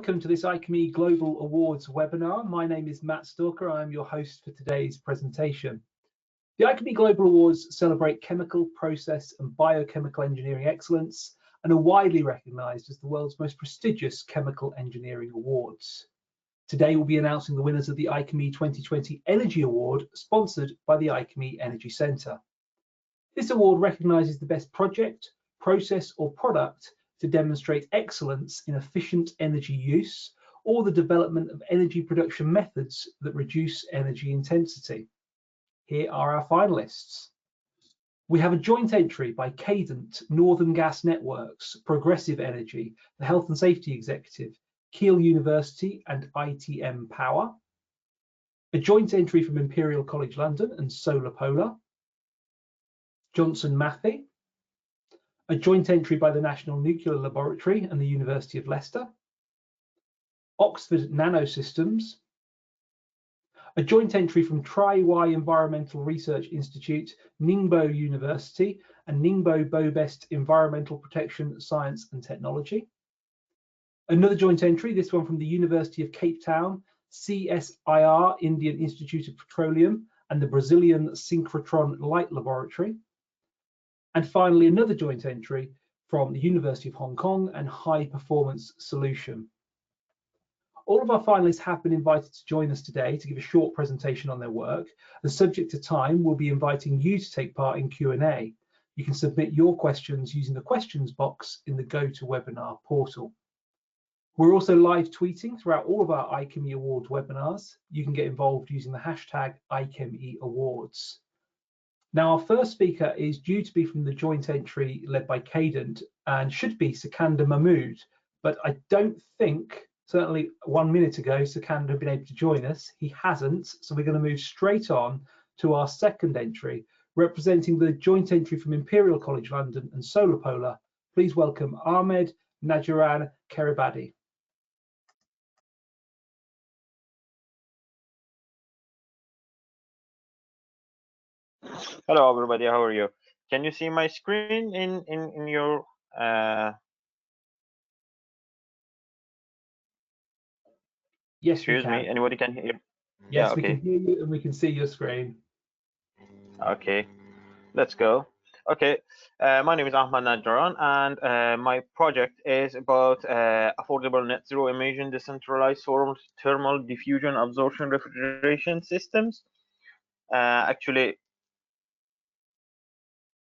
Welcome to this IChemE Global Awards webinar. My name is Matt Stalker. I am your host for today's presentation. The IChemE Global Awards celebrate chemical, process and biochemical engineering excellence and are widely recognised as the world's most prestigious chemical engineering awards. Today we'll be announcing the winners of the IChemE 2020 Energy Award, sponsored by the IChemE Energy Centre. This award recognises the best project, process or product to demonstrate excellence in efficient energy use or the development of energy production methods that reduce energy intensity. Here are our finalists. We have a joint entry by Cadent, Northern Gas Networks, Progressive Energy, the Health and Safety Executive, Keele University and ITM Power. A joint entry from Imperial College London and Solar Polar. Johnson Matthey. A joint entry by the National Nuclear Laboratory and the University of Leicester. Oxford Nanosystems. A joint entry from Tri-Y Environmental Research Institute, Ningbo University and Ningbo Bobest Environmental Protection Science and Technology. Another joint entry, this one from the University of Cape Town, CSIR, Indian Institute of Petroleum, and the Brazilian Synchrotron Light Laboratory. And finally, another joint entry from the University of Hong Kong and High Performance Solution. All of our finalists have been invited to join us today to give a short presentation on their work. And subject to time, we'll be inviting you to take part in Q&A. You can submit your questions using the questions box in the GoToWebinar portal. We're also live tweeting throughout all of our IChemE Awards webinars. You can get involved using the hashtag IChemE Awards. Now, our first speaker is due to be from the joint entry led by Cadent and should be Sikandar Mahmood, but I don't think, certainly 1 minute ago, Sikandar had been able to join us. He hasn't, so we're going to move straight on to our second entry, representing the joint entry from Imperial College London and Solar Polar. Please welcome Ahmed Najaran Keribadi. Hello everybody, how are you? Can you see my screen in your Yes, excuse me, anybody can hear? Yes, yeah, okay. We can hear you and we can see your screen. Okay, let's go. Okay, my name is Ahmed Najaran and my project is about affordable net zero emission decentralized thermal diffusion absorption refrigeration systems. Actually,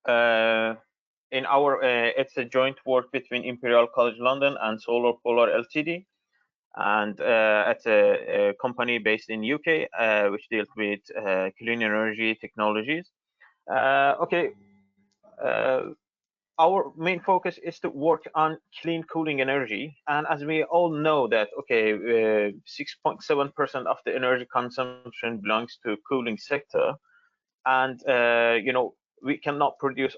in our it's a joint work between Imperial College London and Solar Polar Ltd, and it's a company based in UK which deals with clean energy technologies. Okay, our main focus is to work on clean cooling energy, and as we all know that 6.7% of the energy consumption belongs to cooling sector, and you know, we cannot produce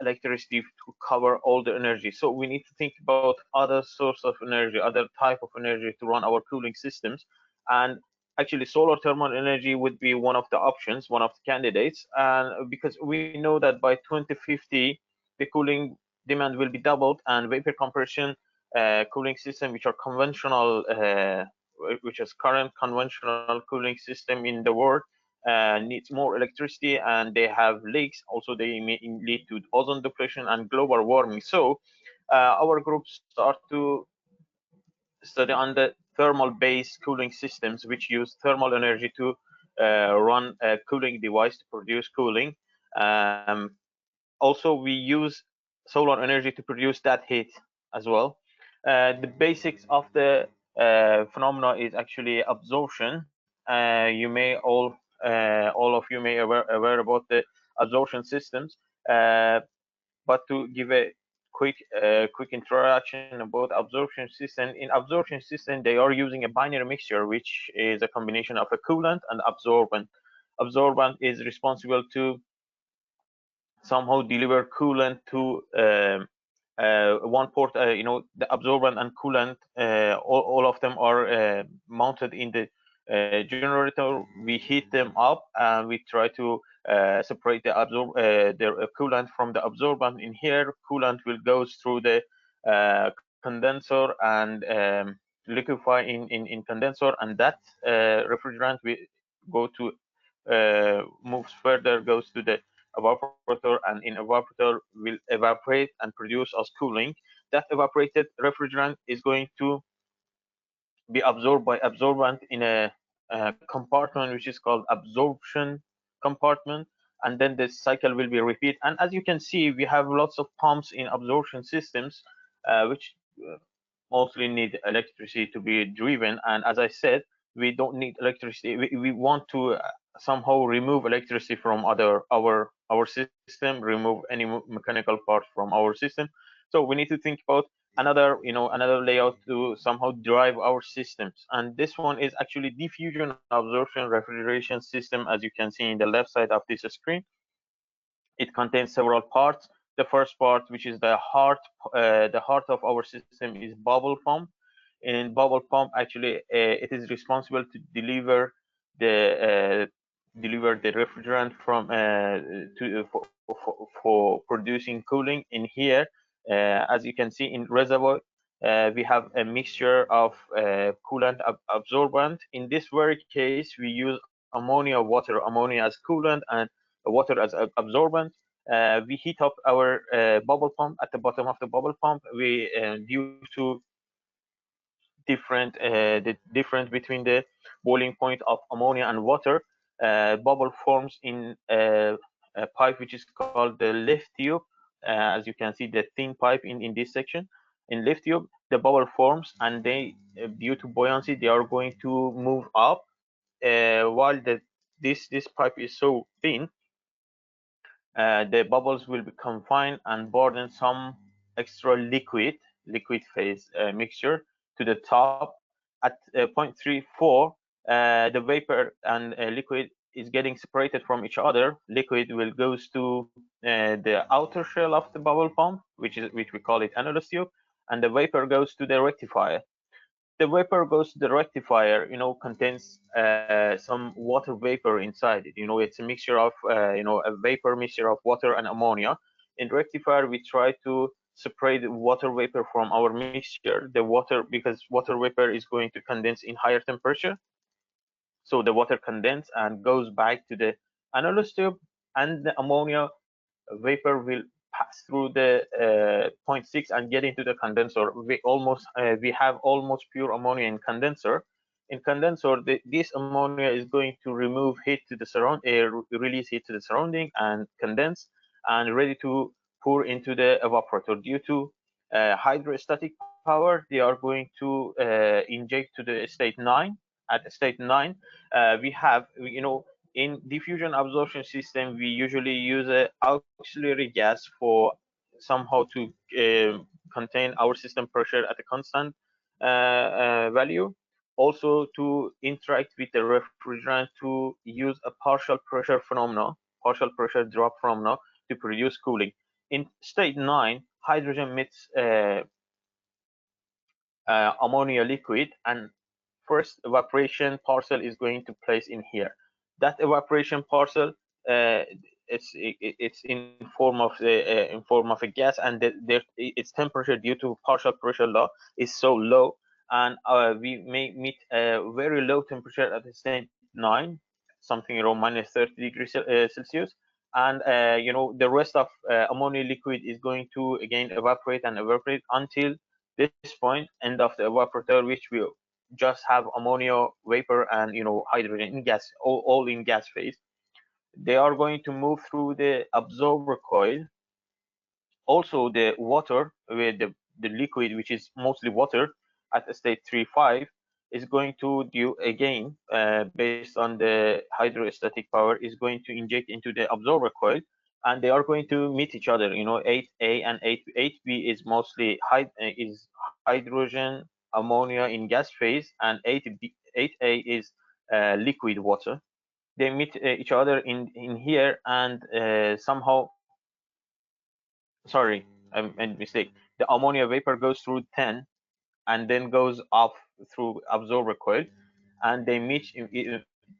electricity to cover all the energy, so we need to think about other source of energy, other type of energy to run our cooling systems. And actually solar thermal energy would be one of the options, one of the candidates, and because we know that by 2050 the cooling demand will be doubled, and vapor compression cooling system, which are conventional which is current conventional cooling system in the world, needs more electricity, and they have leaks. Also, they may lead to ozone depletion and global warming. So our group start to study on the thermal-based cooling systems, which use thermal energy to run a cooling device to produce cooling. Also, we use solar energy to produce that heat as well. The basics of the phenomena is actually absorption. You may all of you may aware about the absorption systems, but to give a quick introduction about absorption system. In absorption system, they are using a binary mixture, which is a combination of a coolant and absorbent. Absorbent is responsible to somehow deliver coolant to one port. You know, the absorbent and coolant, all of them are mounted in the generator. We heat them up and we try to separate the coolant from the absorbent. In here, coolant will go through the condenser and liquefy in condenser, and that refrigerant will go to moves further, goes to the evaporator, and in evaporator will evaporate and produce as cooling. That evaporated refrigerant is going to be absorbed by absorbent in a compartment which is called absorption compartment, and then the cycle will be repeated. And as you can see, we have lots of pumps in absorption systems which mostly need electricity to be driven. And as I said, we don't need electricity. We want to somehow remove electricity from our system, remove any mechanical parts from our system. So we need to think about another layout to somehow drive our systems. And this one is actually diffusion absorption refrigeration system, as you can see in the left side of this screen. It contains several parts. The first part, which is the heart of our system, is bubble pump. In bubble pump, actually, it is responsible to deliver the refrigerant from for producing cooling. In here, as you can see in reservoir, we have a mixture of coolant absorbent. In this very case, we use ammonia as coolant and water as absorbent. We heat up our bubble pump. At the bottom of the bubble pump, we due to the difference between the boiling point of ammonia and water, bubble forms in a pipe which is called the lift tube. As you can see, the thin pipe in this section. In lift tube, the bubble forms, and they, due to buoyancy, they are going to move up. While this pipe is so thin, the bubbles will be confined and burden some extra liquid phase mixture to the top. At 0.34, the vapor and liquid is getting separated from each other. Liquid will goes to the outer shell of the bubble pump, which we call it annulus tube, and the vapor goes to the rectifier. The vapor goes to the rectifier, contains some water vapor inside it. It's a mixture of a vapor mixture of water and ammonia. In rectifier, we try to separate the water vapor from our mixture. Because water vapor is going to condense in higher temperature, so the water condense and goes back to the annulus tube, and the ammonia vapor will pass through the 0.6 and get into the condenser. We have almost pure ammonia in condenser. In condenser, this ammonia is going to remove heat to the release heat to the surrounding and condense, and ready to pour into the evaporator. Due to hydrostatic power, they are going to inject to the state 9. At state 9, we have, in diffusion absorption system, we usually use an auxiliary gas for somehow to contain our system pressure at a constant value. Also to interact with the refrigerant to use a partial pressure drop phenomena to produce cooling. In state 9, hydrogen meets ammonia liquid, and first evaporation parcel is going to place in here. That evaporation parcel, it's in form of a gas, and its temperature, due to partial pressure law, is so low, and we may meet a very low temperature at the state 9, something around -30 degrees Celsius. And the rest of ammonia liquid is going to again evaporate until this point, end of the evaporator, which will just have ammonia vapor and hydrogen in gas, all in gas phase. They are going to move through the absorber coil. Also, the water with the liquid, which is mostly water at state 3.5, is going to do again, based on the hydrostatic power, is going to inject into the absorber coil, and they are going to meet each other. 8A and 8B. 8B is mostly hydrogen ammonia in gas phase, and 8A is liquid water. They meet each other in here, and somehow, sorry, I made a mistake. The ammonia vapor goes through 10 and then goes off through absorber coil, and they meet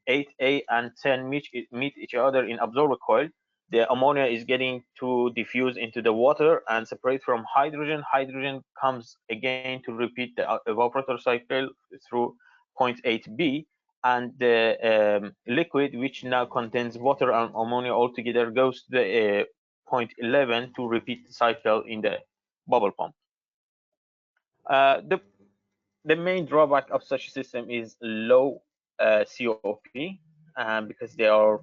8A and 10 meet each other in absorber coil. the ammonia is getting to diffuse into the water and separate from hydrogen. Hydrogen comes again to repeat the evaporator cycle through point 8b, and the liquid, which now contains water and ammonia altogether, goes to the point 11 to repeat the cycle in the bubble pump. The main drawback of such a system is low COP, because they are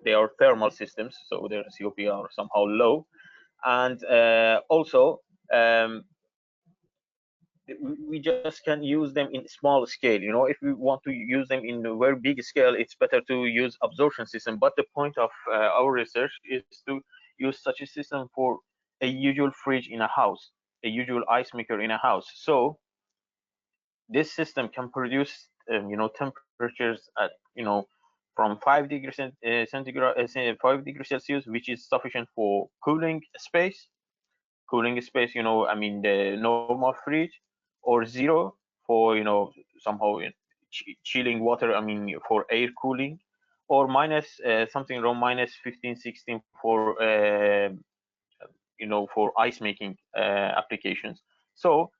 they are thermal systems, so their COP are somehow low, and also we just can use them in small scale. If we want to use them in a very big scale, it's better to use absorption system. But the point of our research is to use such a system for a usual fridge in a house, a usual ice maker in a house. So this system can produce temperatures at from 5 degrees centigrade, 5 degrees Celsius, which is sufficient for cooling space, I mean the normal fridge, or 0 for somehow chilling water, I mean for air cooling, or minus something around minus 15 16 for for ice making applications. So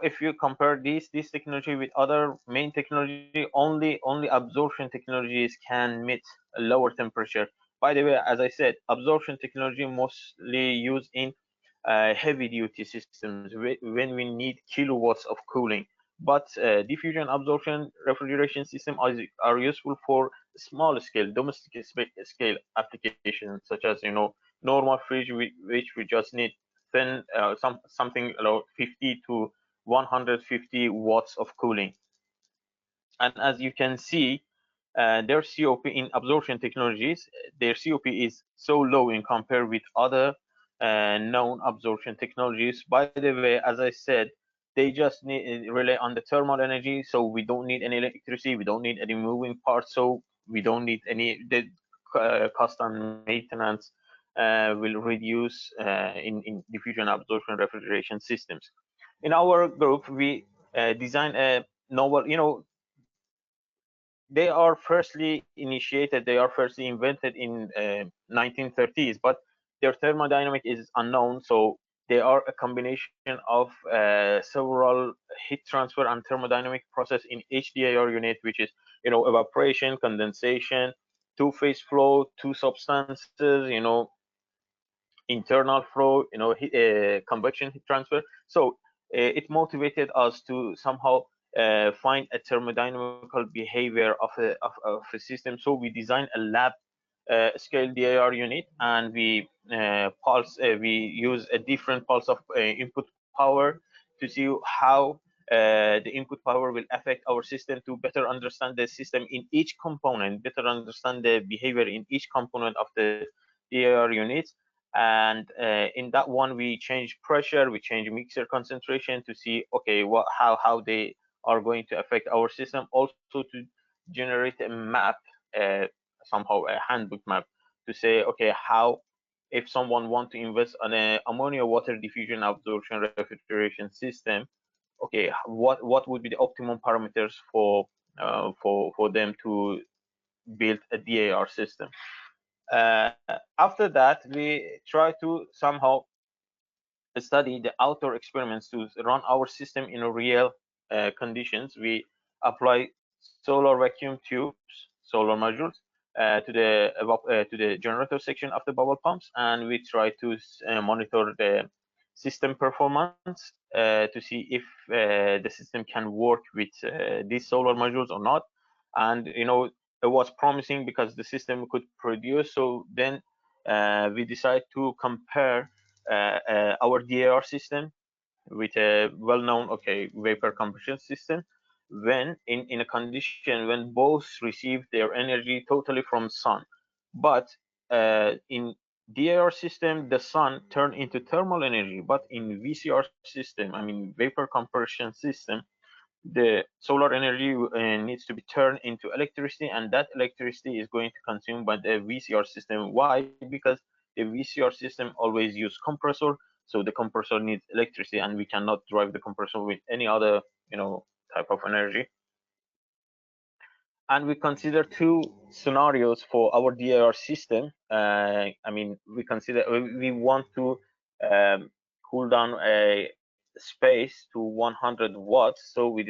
if you compare this technology with other main technology, only absorption technologies can meet a lower temperature. By the way, as I said, absorption technology mostly used in heavy duty systems when we need kilowatts of cooling. But diffusion absorption refrigeration systems are useful for small scale, domestic scale applications, such as normal fridge, which we just need something about 50 to 150 watts of cooling. And as you can see, their COP in absorption technologies, their COP is so low in compared with other known absorption technologies. By the way, as I said, they just rely on the thermal energy, so we don't need any electricity, we don't need any moving parts, so we don't need any cost and maintenance will reduce in diffusion absorption refrigeration systems. In our group, we design a novel, they are firstly invented in 1930s, but their thermodynamic is unknown. So they are a combination of several heat transfer and thermodynamic process in HDAR unit, which is evaporation, condensation, two-phase flow, two substances, internal flow, convection heat transfer. So it motivated us to somehow find a thermodynamical behavior of a system. So we designed a lab scale DAR unit, and we use a different pulse of input power to see how the input power will affect our system, to better understand the system in each component, better understand the behavior in each component of the DAR units. And in that one, we change pressure, we change mixer concentration to see, okay, how they are going to affect our system. Also to generate a map, somehow a handbook map, to say, okay, how, if someone want to invest on an ammonia water diffusion absorption refrigeration system, okay, what would be the optimum parameters for them to build a DAR system. After that, we try to somehow study the outdoor experiments to run our system in real conditions. We apply solar vacuum tubes, solar modules, to the generator section of the bubble pumps, and we try to monitor the system performance to see if the system can work with these solar modules or not. And it was promising because the system could produce. So then we decided to compare our DAR system with a well-known vapor compression system, when in a condition when both receive their energy totally from sun. But in DAR system, the sun turned into thermal energy, but in VCR system, I mean vapor compression system, the solar energy needs to be turned into electricity, and that electricity is going to consume by the VCR system. Why? Because the VCR system always use compressor, so the compressor needs electricity, and we cannot drive the compressor with any other type of energy. And we consider two scenarios for our DIR system. We want to cool down a space to 100 watts. So we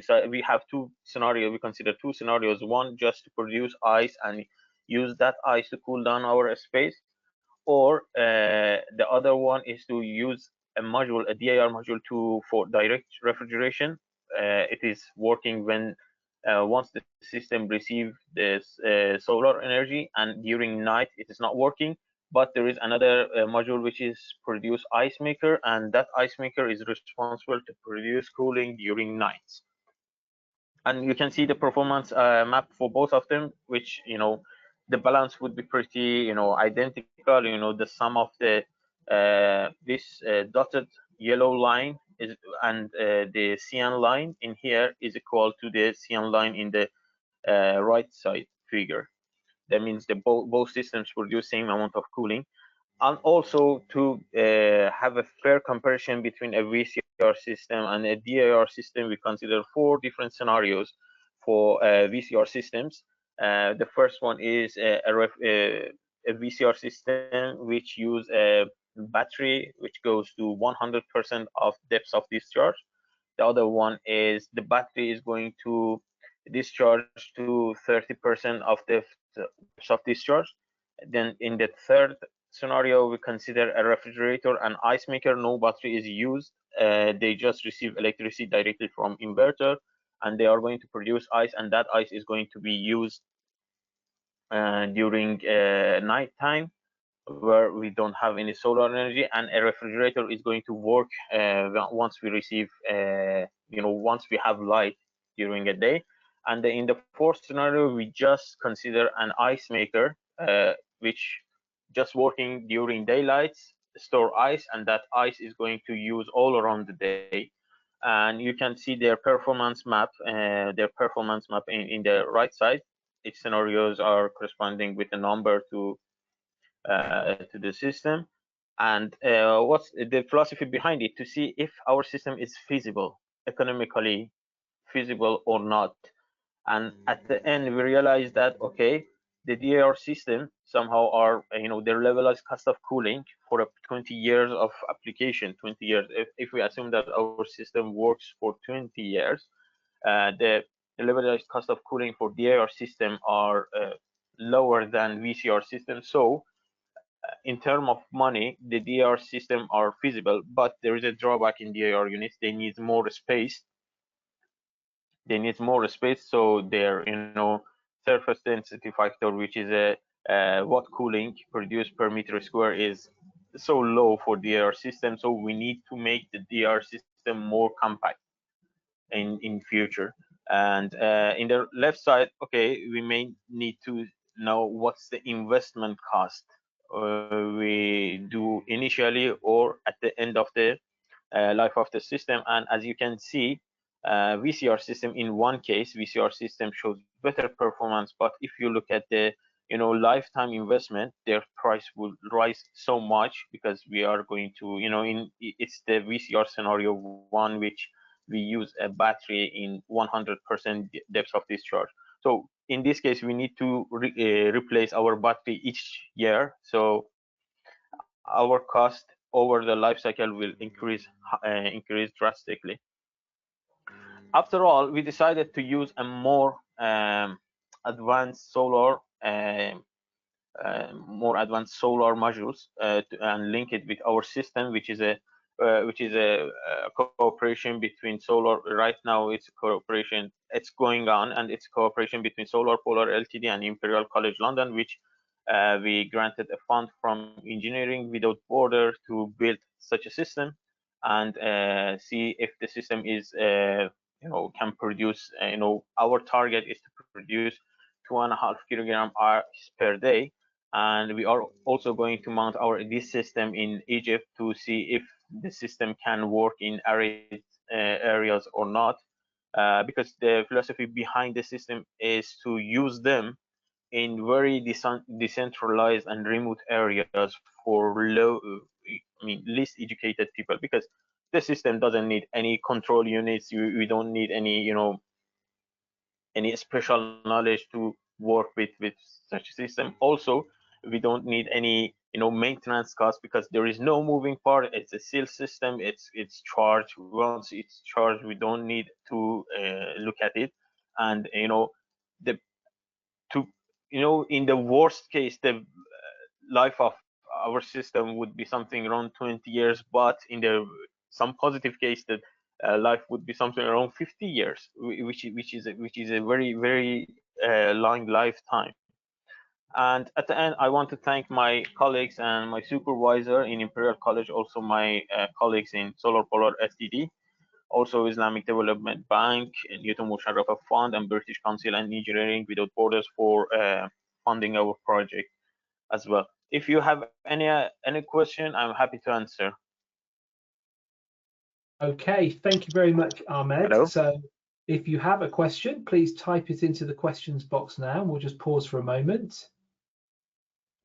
have two scenarios. We consider two scenarios. One, just to produce ice and use that ice to cool down our space, or the other one is to use a DIR module for direct refrigeration. It is working when once the system receives this solar energy, and during night it is not working. But there is another module which is produce ice maker, and that ice maker is responsible to produce cooling during nights. And you can see the performance map for both of them, which the balance would be pretty identical. The sum of this dotted yellow line is, and the cyan line in here is equal to the cyan line in the right side figure. That means the both systems produce same amount of cooling. And also to have a fair comparison between a VCR system and a DIR system, we consider 4 different scenarios for VCR systems. The first one is a VCR system which use a battery which goes to 100% of depth of discharge. The other one is the battery is going to discharge to 30% of the depth of discharge. Then in the third scenario, we consider a refrigerator and ice maker. No battery is used. They just receive electricity directly from inverter, and they are going to produce ice, and that ice is going to be used during night time, where we don't have any solar energy, and a refrigerator is going to work once we receive, once we have light during a day. And in the fourth scenario, we just consider an ice maker, which just working during daylights, store ice, and that ice is going to use all around the day. And you can see their performance map, in the right side. Each scenarios are corresponding with a number to the system, and what's the philosophy behind it, to see if our system is feasible, economically feasible or not. And at the end, we realize that okay, the DAR system somehow are their levelized cost of cooling for 20 years of application. 20 years, if we assume that our system works for 20 years, the levelized cost of cooling for DAR system are lower than VCR system. So in terms of money, the DAR system are feasible, but there is a drawback in DAR units. They need more space. So their surface density factor, which is a watt cooling produced per meter square, is so low for DAR system. So we need to make the DAR system more compact in future. And in the left side, okay, we may need to know what's the investment cost we do initially or at the end of the life of the system. And as you can see, VCR system, in one case, VCR system shows better performance, but if you look at the lifetime investment, their price will rise so much, because we are going to it's the VCR scenario one, which we use a battery in 100% depth of discharge. So in this case, we need to replace our battery each year. So our cost over the life cycle will increase drastically. After all, we decided to use a more advanced solar modules and link it with our system, which is a cooperation between solar. Right now, it's cooperation. It's going on, and it's cooperation between Solar Polar Ltd and Imperial College London, which we granted a fund from Engineering Without Borders to build such a system and see if the system is can produce. Our target is to produce 2.5 kilogram ice per day, and we are also going to mount this system in Egypt to see if the system can work in arid areas or not, because the philosophy behind the system is to use them in very decentralized and remote areas for least educated people, because the system doesn't need any control units. We don't need any any special knowledge to work with such a system. Also, we don't need any maintenance costs because there is no moving part. It's a sealed system. It's charged. Once it's charged, we don't need to look at it. And the to in the worst case, the life of our system would be something around 20 years, but in the some positive case, that life would be something around 50 years, which is a very long lifetime. And at the end, I want to thank my colleagues and my supervisor in Imperial College, also my colleagues in Solar Polar SDD, also Islamic Development Bank, Newton Musharraf Fund, and British Council and Engineering Without Borders for funding our project as well. If you have any question, I'm happy to answer. Okay, thank you very much, Ahmed. Hello? So if you have a question, please type it into the questions box now. We'll just pause for a moment.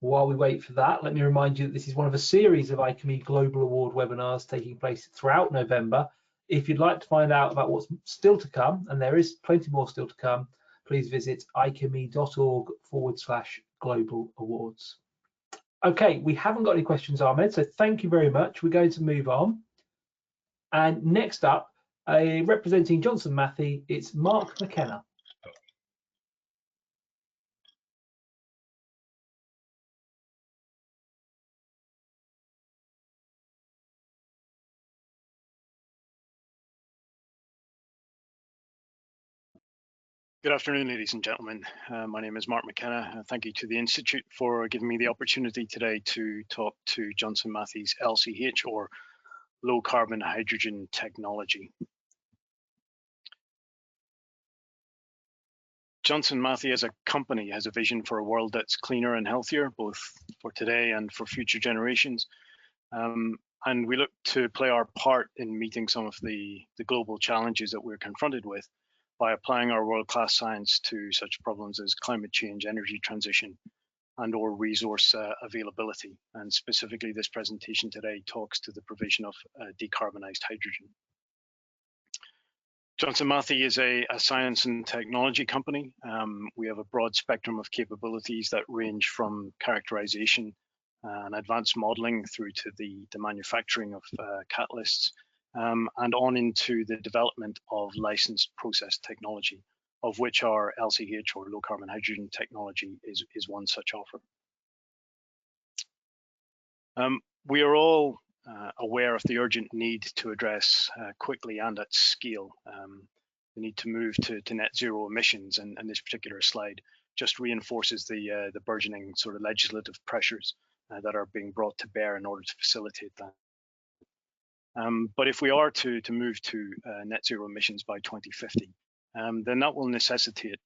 While we wait for that, let me remind you that this is one of a series of IChemE Global Award webinars taking place throughout November. If you'd like to find out about what's still to come, and there is plenty more still to come, please visit icheme.org/global awards. Okay, we haven't got any questions, Ahmed, so thank you very much. We're going to move on. And next up, representing Johnson Matthey, it's Mark McKenna. Good afternoon, ladies and gentlemen. My name is Mark McKenna. Thank you to the Institute for giving me the opportunity today to talk to Johnson Matthey's LCH, or low carbon hydrogen technology. Johnson Matthey as a company has a vision for a world that's cleaner and healthier, both for today and for future generations. And we look to play our part in meeting some of the global challenges that we're confronted with by applying our world-class science to such problems as climate change, energy transition, and/or resource availability. And specifically, this presentation today talks to the provision of decarbonized hydrogen. Johnson Matthey is a science and technology company. We have a broad spectrum of capabilities that range from characterization and advanced modeling through to the manufacturing of catalysts, and on into the development of licensed process technology, of which our LCH, or low carbon hydrogen technology, is one such offer. We are all aware of the urgent need to address quickly and at scale the need to move to net zero emissions, and this particular slide just reinforces the burgeoning sort of legislative pressures that are being brought to bear in order to facilitate that. But if we are to move to net zero emissions by 2050, then that will necessitate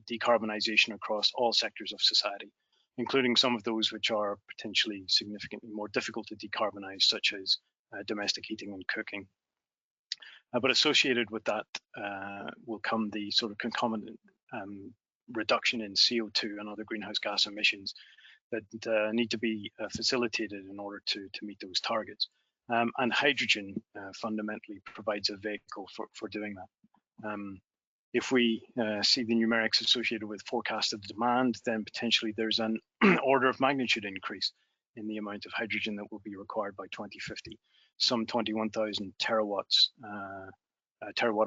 decarbonization across all sectors of society, including some of those which are potentially significantly more difficult to decarbonize, such as domestic heating and cooking. But associated with that will come the sort of concomitant reduction in CO2 and other greenhouse gas emissions that need to be facilitated in order to meet those targets. And hydrogen fundamentally provides a vehicle for doing that. If we see the numerics associated with forecasted demand, then potentially there's an order of magnitude increase in the amount of hydrogen that will be required by 2050. Some 21,000 terawatt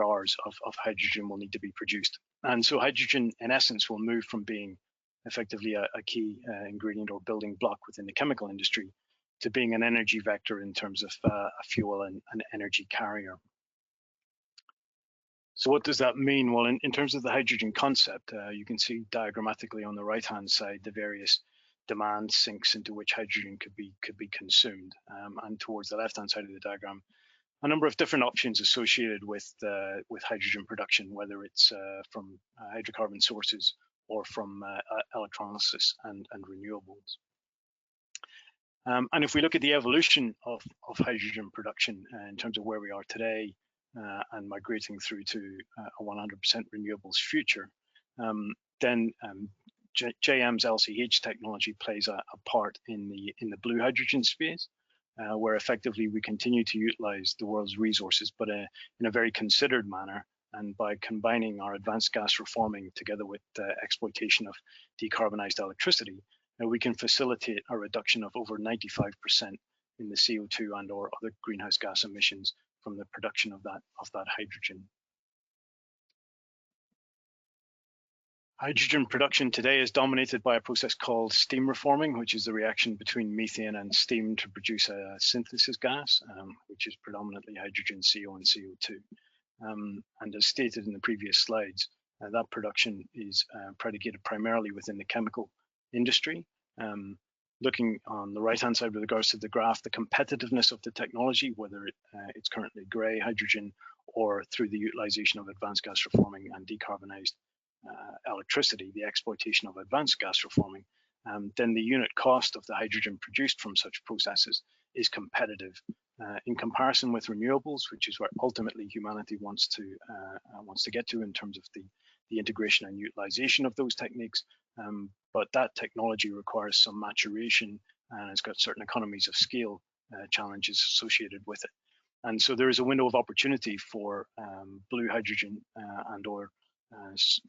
hours of hydrogen will need to be produced. And so hydrogen, in essence, will move from being effectively a key ingredient or building block within the chemical industry to being an energy vector in terms of a fuel and an energy carrier. So what does that mean? Well, in terms of the hydrogen concept, you can see diagrammatically on the right-hand side the various demand sinks into which hydrogen could be consumed, and towards the left-hand side of the diagram, a number of different options associated with hydrogen production, whether it's from hydrocarbon sources or from electrolysis and renewables. And if we look at the evolution of hydrogen production in terms of where we are today and migrating through to a 100% renewables future, then JM's LCH technology plays a part in the blue hydrogen space, where effectively we continue to utilize the world's resources, but in a very considered manner, And by combining our advanced gas reforming together with exploitation of decarbonized electricity, we can facilitate a reduction of over 95% in the CO2 and or other greenhouse gas emissions from the production of that hydrogen. Hydrogen production today is dominated by a process called steam reforming, which is the reaction between methane and steam to produce a synthesis gas, which is predominantly hydrogen, CO, and CO2. And as stated in the previous slides, that production is predicated primarily within the chemical industry. Looking on the right-hand side with regards to the graph, the competitiveness of the technology, whether it's currently grey hydrogen or through the utilization of advanced gas reforming and decarbonized electricity, the exploitation of advanced gas reforming, then the unit cost of the hydrogen produced from such processes is competitive in comparison with renewables, which is where ultimately humanity wants to get to in terms of the integration and utilization of those techniques. But that technology requires some maturation and it's got certain economies of scale challenges associated with it. And so there is a window of opportunity for blue hydrogen and or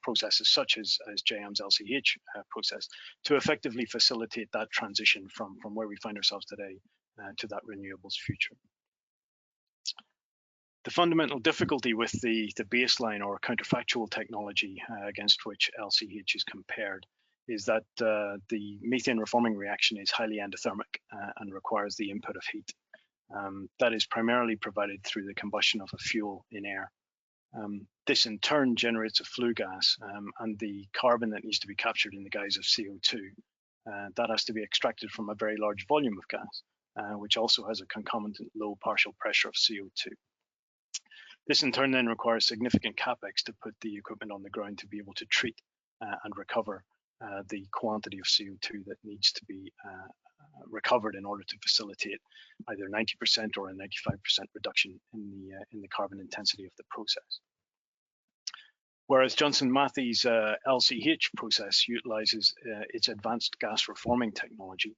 processes such as JM's LCH process to effectively facilitate that transition from where we find ourselves today to that renewables future. The fundamental difficulty with the baseline or counterfactual technology against which LCH is compared is that the methane reforming reaction is highly endothermic and requires the input of heat. That is primarily provided through the combustion of a fuel in air. This in turn generates a flue gas and the carbon that needs to be captured in the guise of CO2. That has to be extracted from a very large volume of gas, which also has a concomitant low partial pressure of CO2. This in turn then requires significant capex to put the equipment on the ground to be able to treat and recover the quantity of CO2 that needs to be recovered in order to facilitate either 90% or a 95% reduction in the carbon intensity of the process. Whereas Johnson Matthey's LCH process utilizes its advanced gas reforming technology,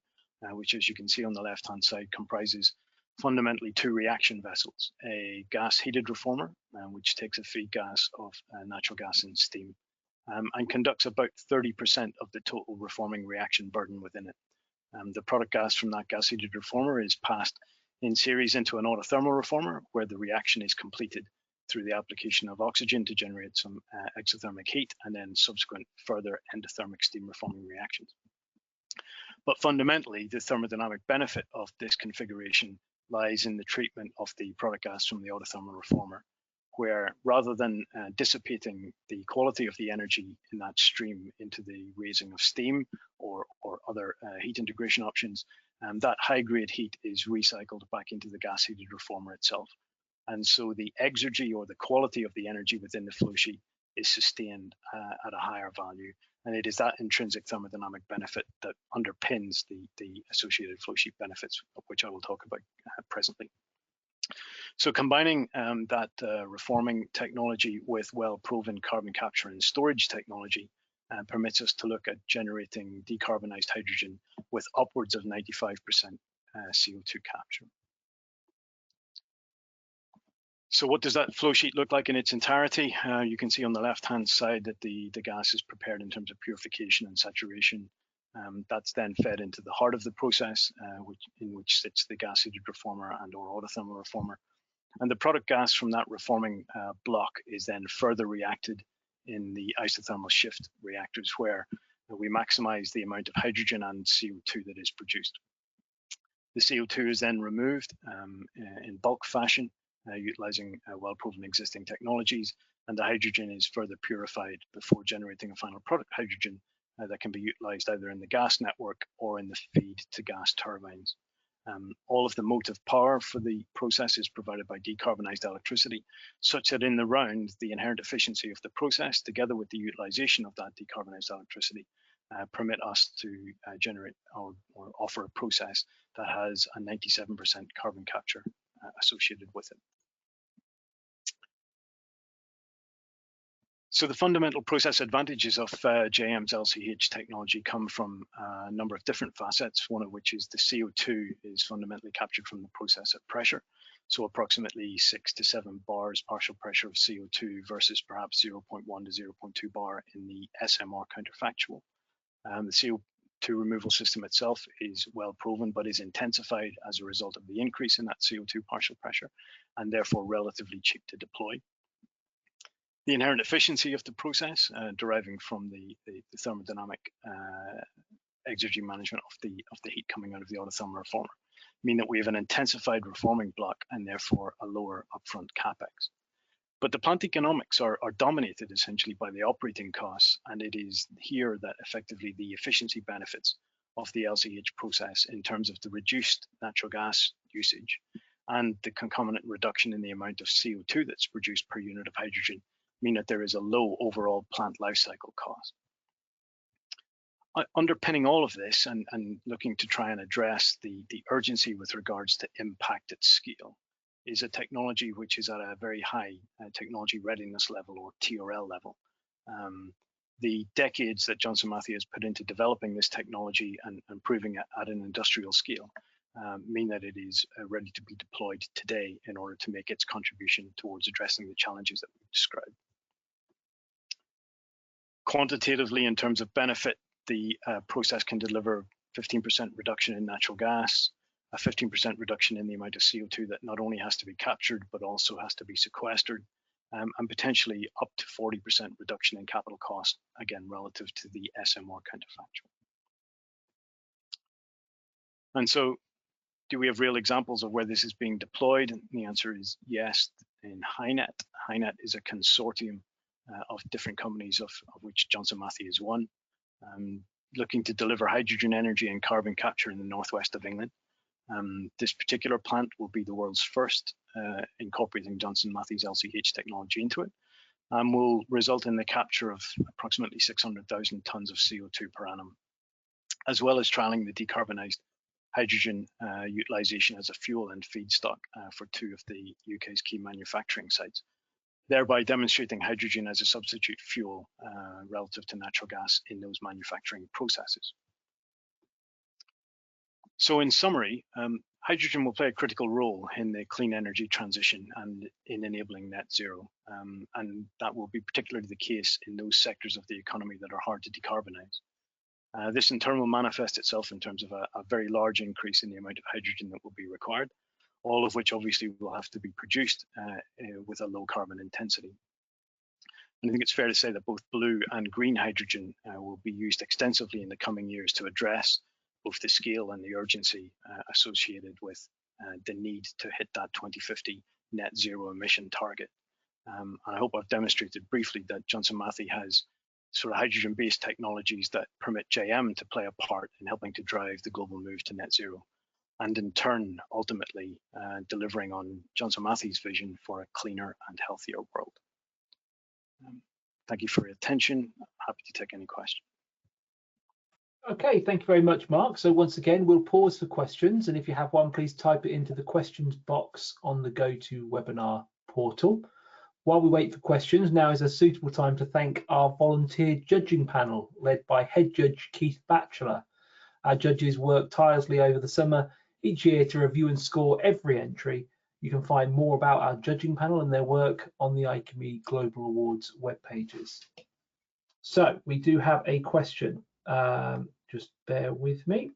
which, as you can see on the left-hand side, comprises fundamentally two reaction vessels: a gas heated reformer, which takes a feed gas of natural gas and steam, and conducts about 30% of the total reforming reaction burden within it. The product gas from that gas heated reformer is passed in series into an autothermal reformer, where the reaction is completed through the application of oxygen to generate some exothermic heat, and then subsequent further endothermic steam reforming reactions. But fundamentally, the thermodynamic benefit of this configuration lies in the treatment of the product gas from the autothermal reformer, where rather than dissipating the quality of the energy in that stream into the raising of steam or other heat integration options, that high-grade heat is recycled back into the gas heated reformer itself. And so the exergy or the quality of the energy within the flow sheet is sustained at a higher value. And it is that intrinsic thermodynamic benefit that underpins the associated flow sheet benefits, of which I will talk about presently. So combining that reforming technology with well-proven carbon capture and storage technology permits us to look at generating decarbonized hydrogen with upwards of 95% CO2 capture. So what does that flow sheet look like in its entirety? You can see on the left-hand side that the gas is prepared in terms of purification and saturation. That's then fed into the heart of the process, in which sits the gas heated reformer and or autothermal reformer. And the product gas from that reforming block is then further reacted in the isothermal shift reactors, where we maximize the amount of hydrogen and CO2 that is produced. The CO2 is then removed in bulk fashion, utilizing well-proven existing technologies, and the hydrogen is further purified before generating a final product hydrogen that can be utilized either in the gas network or in the feed to gas turbines. All of the motive power for the process is provided by decarbonized electricity, such that in the round, the inherent efficiency of the process, together with the utilization of that decarbonized electricity, permit us to generate or offer a process that has a 97% carbon capture associated with it. So the fundamental process advantages of JM's LCH technology come from a number of different facets, one of which is the CO2 is fundamentally captured from the process at pressure. So approximately 6 to 7 bars partial pressure of CO2 versus perhaps 0.1 to 0.2 bar in the SMR counterfactual. The CO2 removal system itself is well proven, but is intensified as a result of the increase in that CO2 partial pressure, and therefore relatively cheap to deploy. The inherent efficiency of the process, deriving from the thermodynamic exergy management of the heat coming out of the autothermal reformer, mean that we have an intensified reforming block and therefore a lower upfront capex. But the plant economics are dominated essentially by the operating costs, and it is here that effectively the efficiency benefits of the LCH process in terms of the reduced natural gas usage and the concomitant reduction in the amount of CO2 that's produced per unit of hydrogen mean that there is a low overall plant life cycle cost. Underpinning all of this and looking to try and address the urgency with regards to impact at scale is a technology which is at a very high technology readiness level, or TRL level. The decades that Johnson Matthey has put into developing this technology and proving it at an industrial scale mean that it is ready to be deployed today in order to make its contribution towards addressing the challenges that we've described. Quantitatively, in terms of benefit, the process can deliver 15% reduction in natural gas, a 15% reduction in the amount of CO2 that not only has to be captured, but also has to be sequestered, and potentially up to 40% reduction in capital cost, again, relative to the SMR counterfactual. And so, do we have real examples of where this is being deployed? And the answer is yes, in HyNet. HyNet is a consortium of different companies, of which Johnson Matthey is one, looking to deliver hydrogen energy and carbon capture in the northwest of England. This particular plant will be the world's first incorporating Johnson Matthey's LCH technology into it, and will result in the capture of approximately 600,000 tons of CO2 per annum, as well as trialling the decarbonised hydrogen utilisation as a fuel and feedstock for 2 of the UK's key manufacturing sites, thereby demonstrating hydrogen as a substitute fuel relative to natural gas in those manufacturing processes. So in summary, hydrogen will play a critical role in the clean energy transition and in enabling net zero. And that will be particularly the case in those sectors of the economy that are hard to decarbonize. This in turn will manifest itself in terms of a very large increase in the amount of hydrogen that will be required, all of which obviously will have to be produced with a low carbon intensity. And I think it's fair to say that both blue and green hydrogen will be used extensively in the coming years to address both the scale and the urgency associated with the need to hit that 2050 net zero emission target. And I hope I've demonstrated briefly that Johnson Matthey has sort of hydrogen-based technologies that permit JM to play a part in helping to drive the global move to net zero, and in turn, ultimately delivering on Johnson Matthey's vision for a cleaner and healthier world. Thank you for your attention. Happy to take any questions. Okay, thank you very much, Mark. So once again, we'll pause for questions, and if you have one, please type it into the questions box on the GoToWebinar portal. While we wait for questions, now is a suitable time to thank our volunteer judging panel, led by Head Judge Keith Batchelor. Our judges work tirelessly over the summer each year to review and score every entry. You can find more about our judging panel and their work on the IChemE Global Awards web pages. So we do have a question. Just bear with me.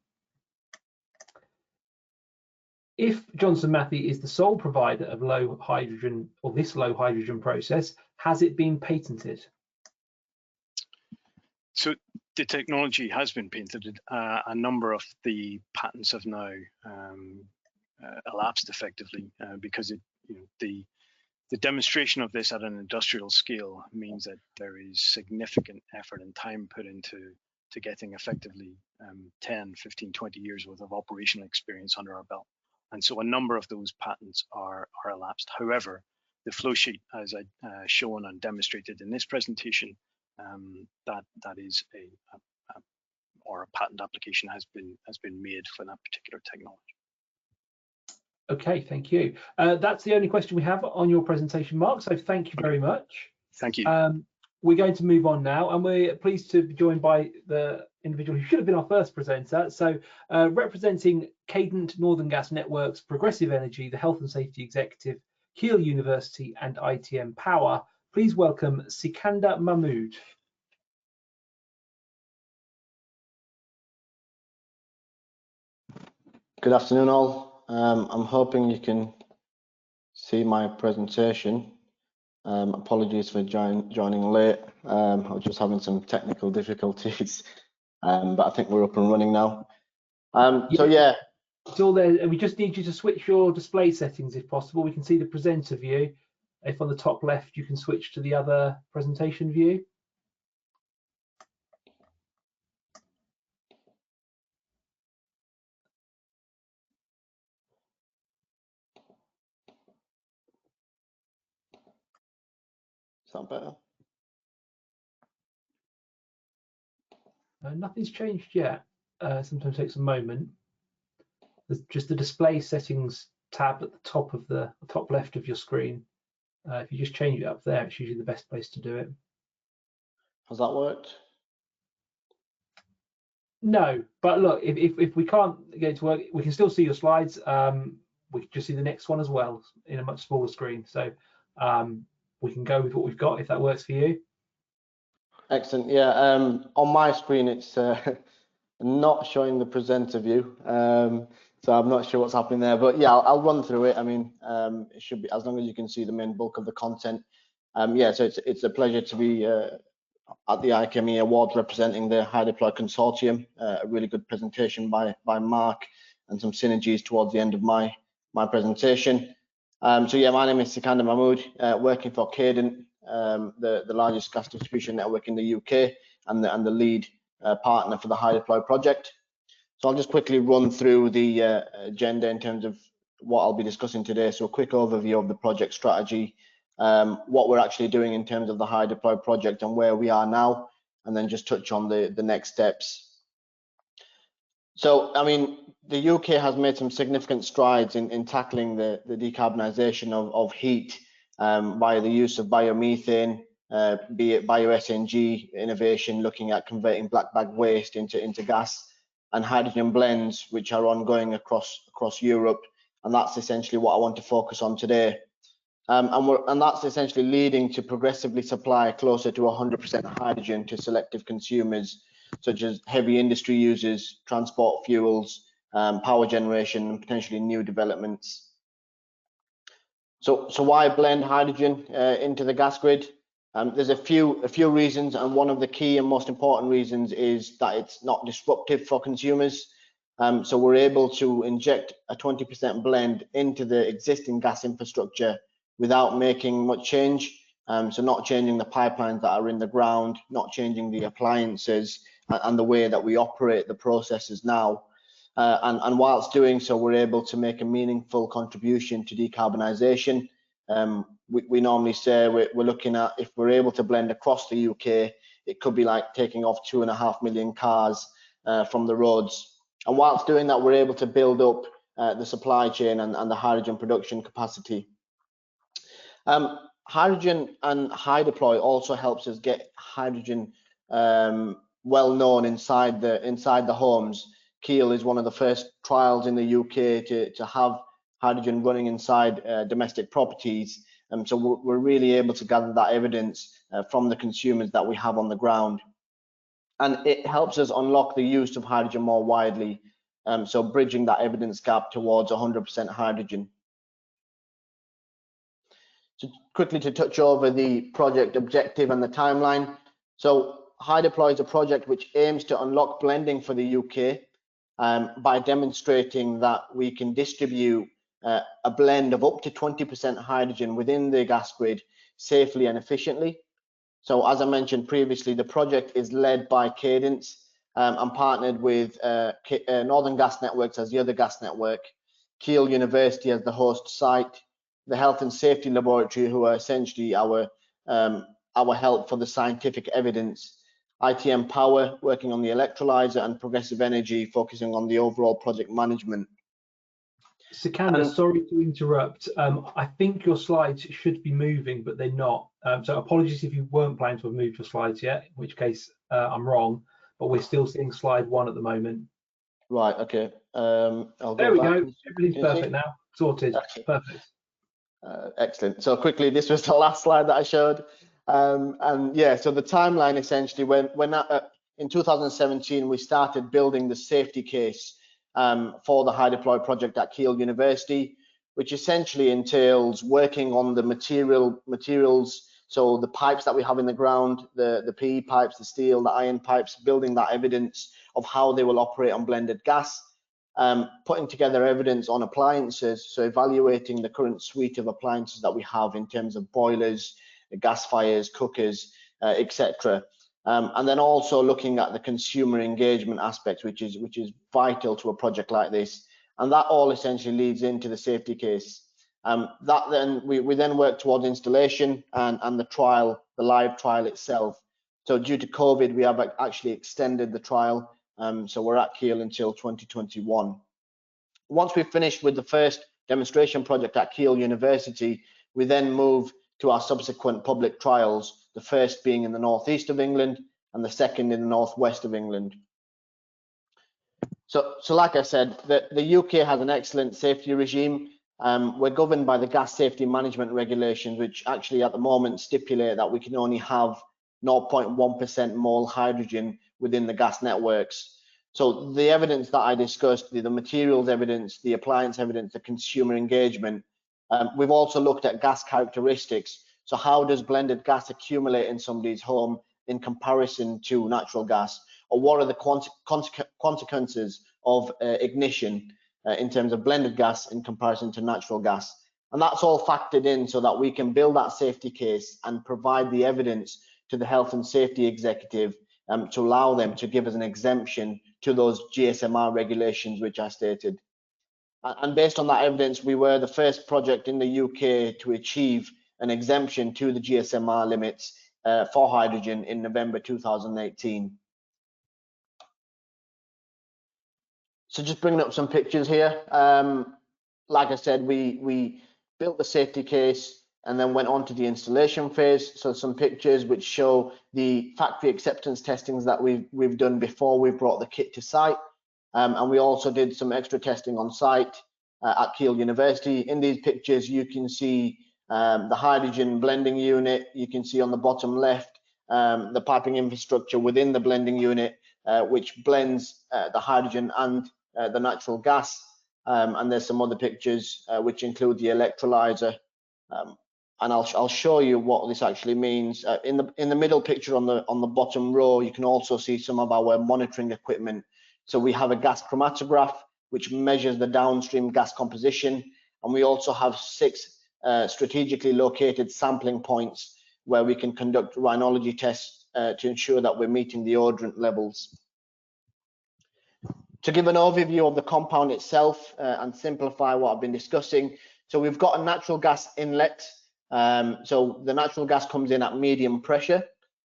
If Johnson Matthey is the sole provider of low hydrogen, or this low hydrogen process, has it been patented? So the technology has been patented. A number of the patents have now elapsed effectively because the demonstration of this at an industrial scale means that there is significant effort and time put into getting effectively 10, 15, 20 years worth of operational experience under our belt. And so a number of those patents are elapsed. However, the flow sheet, as I shown and demonstrated in this presentation, that is a patent application has been made for that particular technology. Okay, thank you. That's the only question we have on your presentation, Mark. So thank you very much. Thank you. we're going to move on now, and we're pleased to be joined by the individual who should have been our first presenter. So representing Cadent Northern Gas Networks, Progressive Energy, the Health and Safety Executive, Keele University and ITM Power, please welcome Sikandar Mahmood. Good afternoon all. I'm hoping you can see my presentation. Apologies for joining late. I was just having some technical difficulties, but I think we're up and running now. So yeah. It's all there. We just need you to switch your display settings if possible. We can see the presenter view. If on the top left, you can switch to the other presentation view. Is that better? Nothing's changed yet. Sometimes it takes a moment. There's just the display settings tab at the top of the top left of your screen. If you just change it up there, it's usually the best place to do it. Has that worked? No, but look, if we can't get it to work, we can still see your slides. We can just see the next one as well in a much smaller screen. So we can go with what we've got if that works for you. Excellent. Yeah. On my screen, it's not showing the presenter view, so I'm not sure what's happening there. But yeah, I'll run through it. I mean, it should be, as long as you can see the main bulk of the content. Yeah. So it's a pleasure to be at the IChemE Award representing the High Deploy Consortium. A really good presentation by Mark, and some synergies towards the end of my presentation. So yeah, my name is Sikandar Mahmood, working for Cadent, the largest gas distribution network in the UK, and the lead partner for the High Deploy project. So I'll just quickly run through the agenda in terms of what I'll be discussing today. So a quick overview of the project strategy, what we're actually doing in terms of the High Deploy project and where we are now, and then just touch on the next steps. So, I mean, the UK has made some significant strides in tackling the decarbonisation of heat via the use of biomethane, be it bio-SNG innovation, looking at converting black bag waste into gas, and hydrogen blends, which are ongoing across Europe. And that's essentially what I want to focus on today. And that's essentially leading to progressively supply closer to 100% hydrogen to selective consumers, such as heavy industry users, transport fuels, power generation, and potentially new developments. So why blend hydrogen into the gas grid? There's a few reasons, and one of the key and most important reasons is that it's not disruptive for consumers. So we're able to inject a 20% blend into the existing gas infrastructure without making much change. So not changing the pipelines that are in the ground, not changing the appliances and the way that we operate the processes now. And whilst doing so, we're able to make a meaningful contribution to decarbonisation. We normally say we're looking at, if we're able to blend across the UK, it could be like taking off 2.5 million cars from the roads. And whilst doing that, we're able to build up the supply chain and the hydrogen production capacity. Hydrogen and high deploy also helps us get hydrogen well known inside the homes. Keele is one of the first trials in the UK to have hydrogen running inside domestic properties, and so we're really able to gather that evidence from the consumers that we have on the ground, and it helps us unlock the use of hydrogen more widely, so bridging that evidence gap towards 100% hydrogen. So quickly to touch over the project objective and the timeline. So High Deploy is a project which aims to unlock blending for the UK by demonstrating that we can distribute a blend of up to 20% hydrogen within the gas grid safely and efficiently. So as I mentioned previously, the project is led by Cadent and partnered with Northern Gas Networks as the other gas network, Keele University as the host site, the Health and Safety Laboratory, who are essentially our help for the scientific evidence, ITM Power working on the electrolyzer, and Progressive Energy focusing on the overall project management. Sikandar, sorry to interrupt. I think your slides should be moving, but they're not. So apologies if you weren't planning to have moved your slides yet, in which case I'm wrong, but we're still seeing slide 1 at the moment. Right, okay. I'll There go we back. go. Everything's perfect now. Sorted. Excellent. Perfect. Excellent. So quickly, this was the last slide that I showed. And yeah, so the timeline essentially, in 2017, we started building the safety case for the HyDeploy project at Keele University, which essentially entails working on the materials, so the pipes that we have in the ground, the PE pipes, the steel, the iron pipes, building that evidence of how they will operate on blended gas, putting together evidence on appliances, so evaluating the current suite of appliances that we have in terms of boilers, gasifiers, cookers, etc. And then also looking at the consumer engagement aspect, which is vital to a project like this. And that all essentially leads into the safety case. That then we then work towards installation and the trial, the live trial itself. So due to COVID, we have actually extended the trial. So we're at Keele until 2021. Once we've finished with the first demonstration project at Keele University, we then move to our subsequent public trials, the first being in the northeast of England and the second in the northwest of England. So like I said, the UK has an excellent safety regime. We're governed by the gas safety management regulations, which actually at the moment stipulate that we can only have 0.1% mole hydrogen within the gas networks. So the evidence that I discussed, the materials evidence, the appliance evidence, the consumer engagement, we've also looked at gas characteristics. So how does blended gas accumulate in somebody's home in comparison to natural gas? Or what are the consequences of ignition in terms of blended gas in comparison to natural gas? And that's all factored in so that we can build that safety case and provide the evidence to the health and safety executive to allow them to give us an exemption to those GSMR regulations which I stated. And based on that evidence, we were the first project in the UK to achieve an exemption to the GSMR limits for hydrogen in November 2018. So just bringing up some pictures here. Like I said, we built the safety case and then went on to the installation phase. So some pictures which show the factory acceptance testings that we've done before we brought the kit to site. And we also did some extra testing on site at Keele University. In these pictures, you can see the hydrogen blending unit. You can see on the bottom left the piping infrastructure within the blending unit, which blends the hydrogen and the natural gas. And there's some other pictures which include the electrolyzer. And I'll show you what this actually means. In the middle picture on the bottom row, you can also see some of our monitoring equipment. So we have a gas chromatograph which measures the downstream gas composition, and we also have 6 strategically located sampling points where we can conduct rhinology tests to ensure that we're meeting the odorant levels. To give an overview of the compound itself and simplify what I've been discussing, so we've got a natural gas inlet. So the natural gas comes in at medium pressure.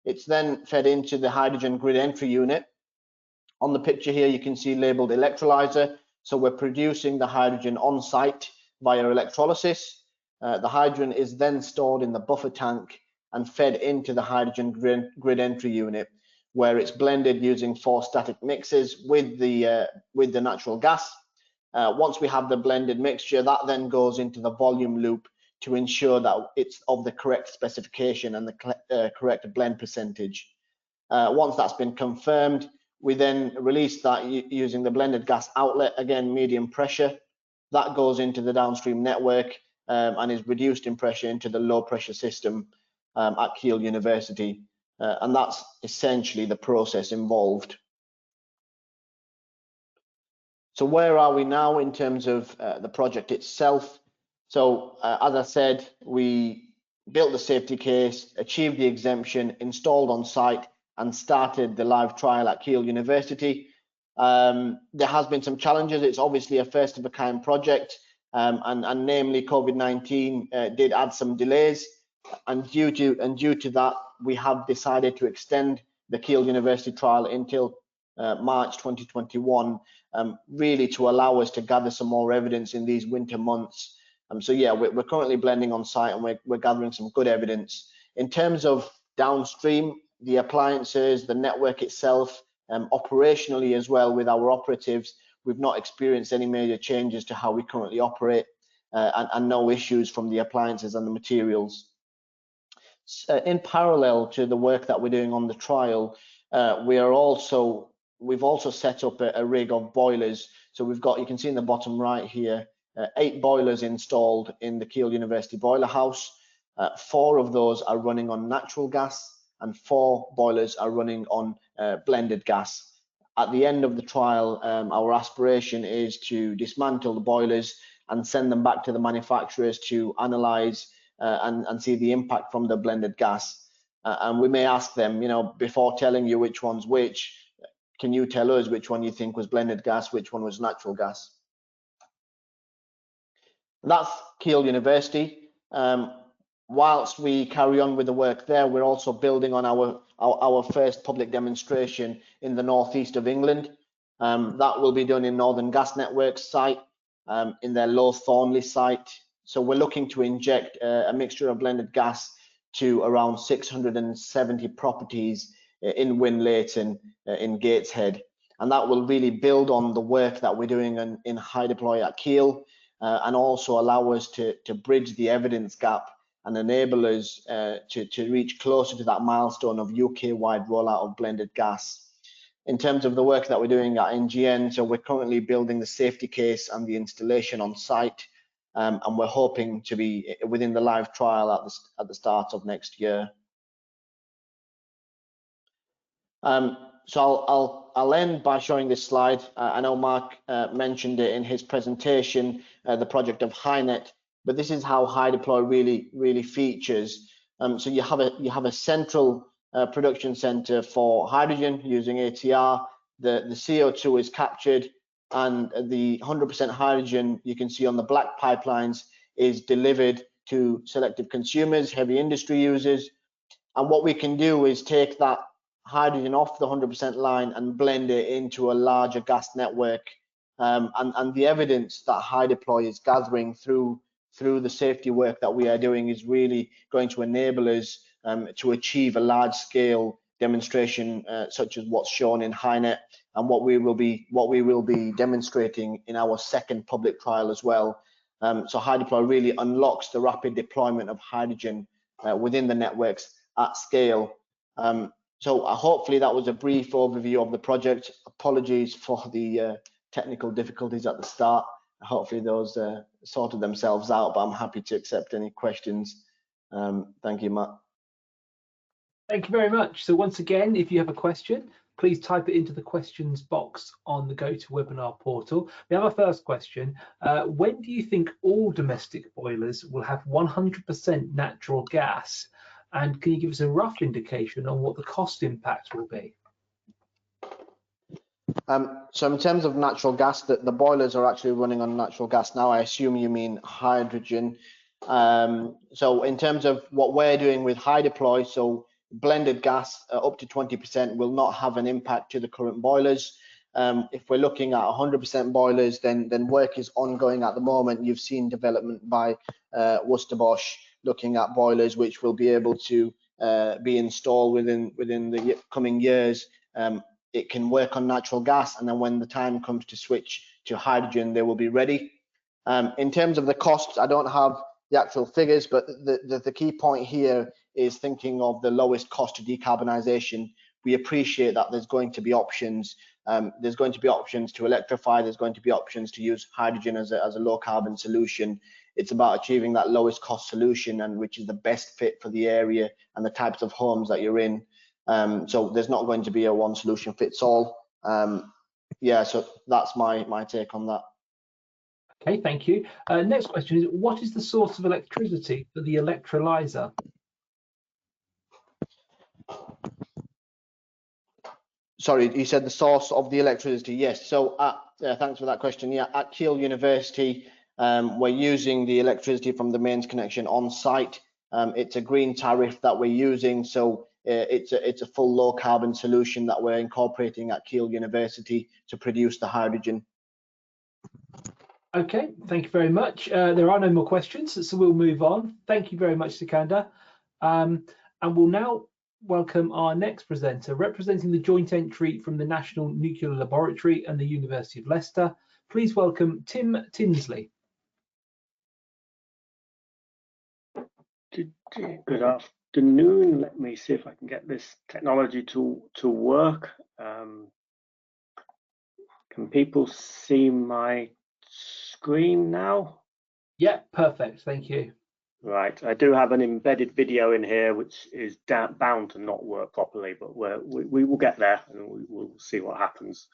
It's then fed into the hydrogen grid entry unit. On the picture here, you can see labeled electrolyzer. So we're producing the hydrogen on site via electrolysis. The hydrogen is then stored in the buffer tank and fed into the hydrogen grid entry unit, where it's blended using 4 static mixes with the natural gas. Once we have the blended mixture, that then goes into the volume loop to ensure that it's of the correct specification and the correct blend percentage. Once that's been confirmed, we then release that using the blended gas outlet, again medium pressure. That goes into the downstream network and is reduced in pressure into the low pressure system at Keele University. And that's essentially the process involved. So where are we now in terms of the project itself? So as I said, we built the safety case, achieved the exemption, installed on site, and started the live trial at Keele University. There has been some challenges. It's obviously a first of a kind project, and namely COVID-19 did add some delays. And due to that, we have decided to extend the Keele University trial until March 2021, really to allow us to gather some more evidence in these winter months. So yeah, we're currently blending on site, and we're gathering some good evidence In terms of downstream, the appliances, the network itself, operationally as well with our operatives, we've not experienced any major changes to how we currently operate, and no issues from the appliances and the materials. In parallel to the work that we're doing on the trial, we've also set up a rig of boilers. So we've got, you can see in the bottom right here, 8 boilers installed in the Keele University boiler house. 4 of those are running on natural gas and 4 boilers are running on blended gas. At the end of the trial, our aspiration is to dismantle the boilers and send them back to the manufacturers to analyze and see the impact from the blended gas. And we may ask them, you know, before telling you which one's which, can you tell us which one you think was blended gas, which one was natural gas? That's Keele University. Whilst we carry on with the work there, we're also building on our first public demonstration in the northeast of England. That will be done in Northern Gas Network's site, in their Low Thornley site. So we're looking to inject a mixture of blended gas to around 670 properties in Winlayton, in Gateshead. And that will really build on the work that we're doing in HyDeploy at Keele, and also allow us to bridge the evidence gap and enable us to reach closer to that milestone of UK-wide rollout of blended gas. In terms of the work that we're doing at NGN, so we're currently building the safety case and the installation on site, and we're hoping to be within the live trial at the start of next year. So I'll end by showing this slide. I know Mark mentioned it in his presentation, the project of HyNet, but this is how HyDeploy really features. So you have a central production center for hydrogen using ATR. The CO2 is captured, and the 100% hydrogen you can see on the black pipelines is delivered to selective consumers, heavy industry users. And what we can do is take that hydrogen off the 100% line and blend it into a larger gas network. And the evidence that HyDeploy is gathering through the safety work that we are doing is really going to enable us to achieve a large-scale demonstration such as what's shown in HyNet, and what we will be demonstrating in our second public trial as well. So HyDeploy really unlocks the rapid deployment of hydrogen within the networks at scale. So hopefully that was a brief overview of the project. Apologies for the technical difficulties at the start. Hopefully those sorted themselves out, but I'm happy to accept any questions. Thank you, Matt. Thank you very much. So once again, if you have a question, please type it into the questions box on the GoToWebinar portal. We have our first question. When do you think all domestic boilers will have 100% natural gas? And can you give us a rough indication on what the cost impact will be? So in terms of natural gas, the boilers are actually running on natural gas now. I assume you mean hydrogen. So in terms of what we're doing with HyDeploy, so blended gas up to 20% will not have an impact to the current boilers. If we're looking at 100% boilers, then work is ongoing at the moment. You've seen development by Worcester Bosch looking at boilers which will be able to be installed within the coming years. It can work on natural gas, and then when the time comes to switch to hydrogen, they will be ready. In terms of the costs, I don't have the actual figures, but the key point here is thinking of the lowest cost to decarbonisation. We appreciate that there's going to be options. There's going to be options to electrify. There's going to be options to use hydrogen as a low carbon solution. It's about achieving that lowest cost solution, and which is the best fit for the area and the types of homes that you're in. So there's not going to be a one solution fits all. Yeah, so that's my take on that. Okay, thank you. Next question is, what is the source of electricity for the electrolyzer? Sorry, you said the source of the electricity. Yes, so thanks for that question. Yeah, at Keele University, we're using the electricity from the mains connection on site. It's a green tariff that we're using, so it's a full low carbon solution that we're incorporating at Keele University to produce the hydrogen. Okay, thank you very much. There are no more questions, so we'll move on. Thank you very much, Sikandar. And we'll now welcome our next presenter, representing the joint entry from the National Nuclear Laboratory and the University of Leicester. Please welcome Tim Tinsley. Good afternoon. Let me see if I can get this technology to work. Can people see my screen now? Yeah, perfect. Thank you. Right. I do have an embedded video in here, which is bound to not work properly, but we will get there and we will see what happens.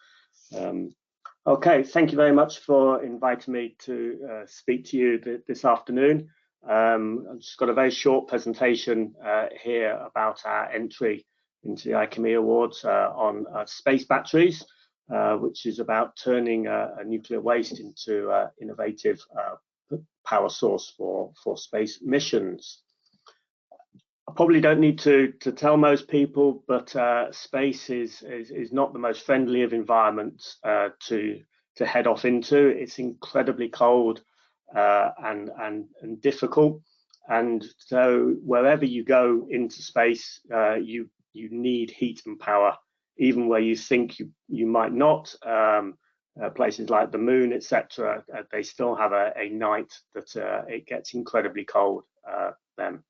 Okay. Thank you very much for inviting me to speak to you this afternoon. I've just got a very short presentation here about our entry into the IChemE Awards on space batteries, which is about turning a nuclear waste into innovative power source for space missions. I probably don't need to tell most people, but space is not the most friendly of environments to head off into. It's incredibly cold and difficult, and so wherever you go into space, you need heat and power, even where you think you might not. Places like the moon, etc., they still have a night that it gets incredibly cold then.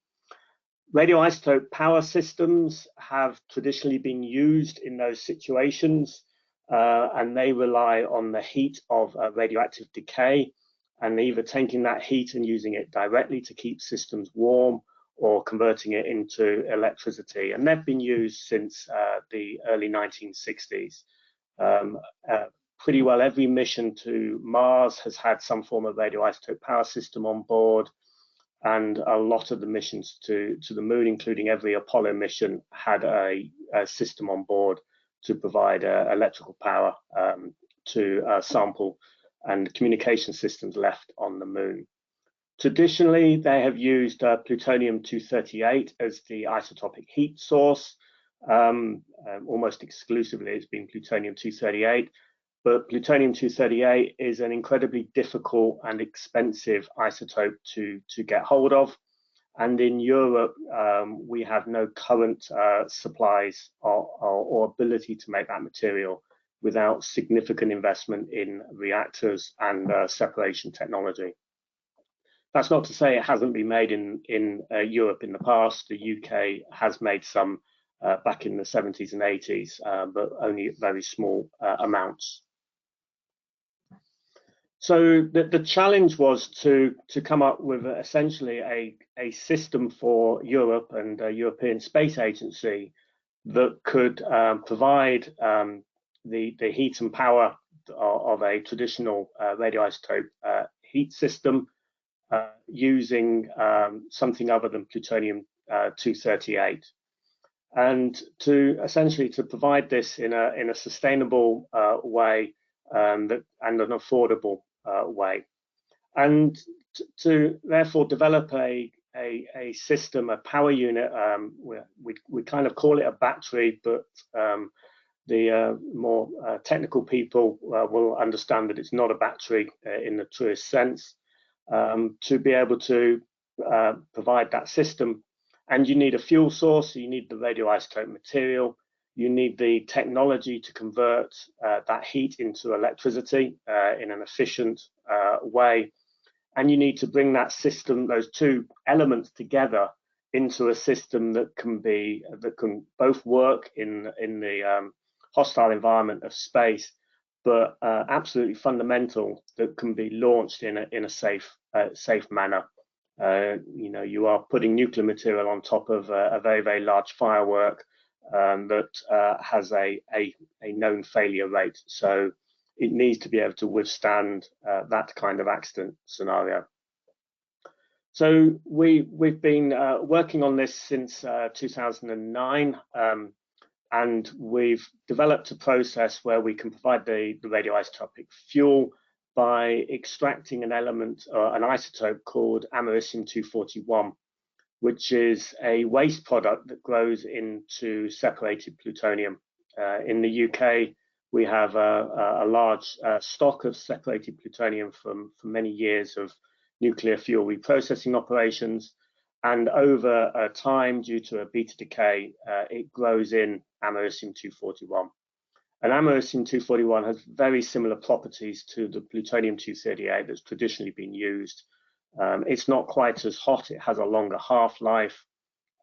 Radioisotope power systems have traditionally been used in those situations, and they rely on the heat of radioactive decay, and either taking that heat and using it directly to keep systems warm or converting it into electricity. And they've been used since the early 1960s. Pretty well every mission to Mars has had some form of radioisotope power system on board, and a lot of the missions to the moon, including every Apollo mission, had a system on board to provide electrical power to sample and communication systems left on the moon. Traditionally, they have used plutonium-238 as the isotopic heat source. Almost exclusively, it's been plutonium-238. But plutonium-238 is an incredibly difficult and expensive isotope to get hold of. And in Europe, we have no current supplies or ability to make that material without significant investment in reactors and separation technology. That's not to say it hasn't been made in Europe in the past. The UK has made some back in the 70s and 80s, but only very small amounts. So the challenge was to come up with essentially a system for Europe and a European Space Agency that could provide the heat and power of a traditional radioisotope heat system using something other than plutonium-238, and to essentially provide this in a sustainable way and an affordable way, and to therefore develop a system, a power unit. We kind of call it a battery, but the more technical people will understand that it's not a battery in the truest sense. To be able to provide that system, and you need a fuel source, so you need the radioisotope material, you need the technology to convert that heat into electricity in an efficient way, and you need to bring that system, those two elements together, into a system that can both work in the hostile environment of space, but absolutely fundamental, that can be launched in a safe manner. You are putting nuclear material on top of a very, very large firework that has a known failure rate, so it needs to be able to withstand that kind of accident scenario. So we've been working on this since 2009, and we've developed a process where we can provide the radioisotopic fuel by extracting an element, an isotope called americium-241, which is a waste product that grows into separated plutonium. In the UK, we have a large stock of separated plutonium from many years of nuclear fuel reprocessing operations, and over time, due to a beta decay, it grows in americium-241. And americium-241 has very similar properties to the plutonium-238 that's traditionally been used. It's not quite as hot, it has a longer half-life,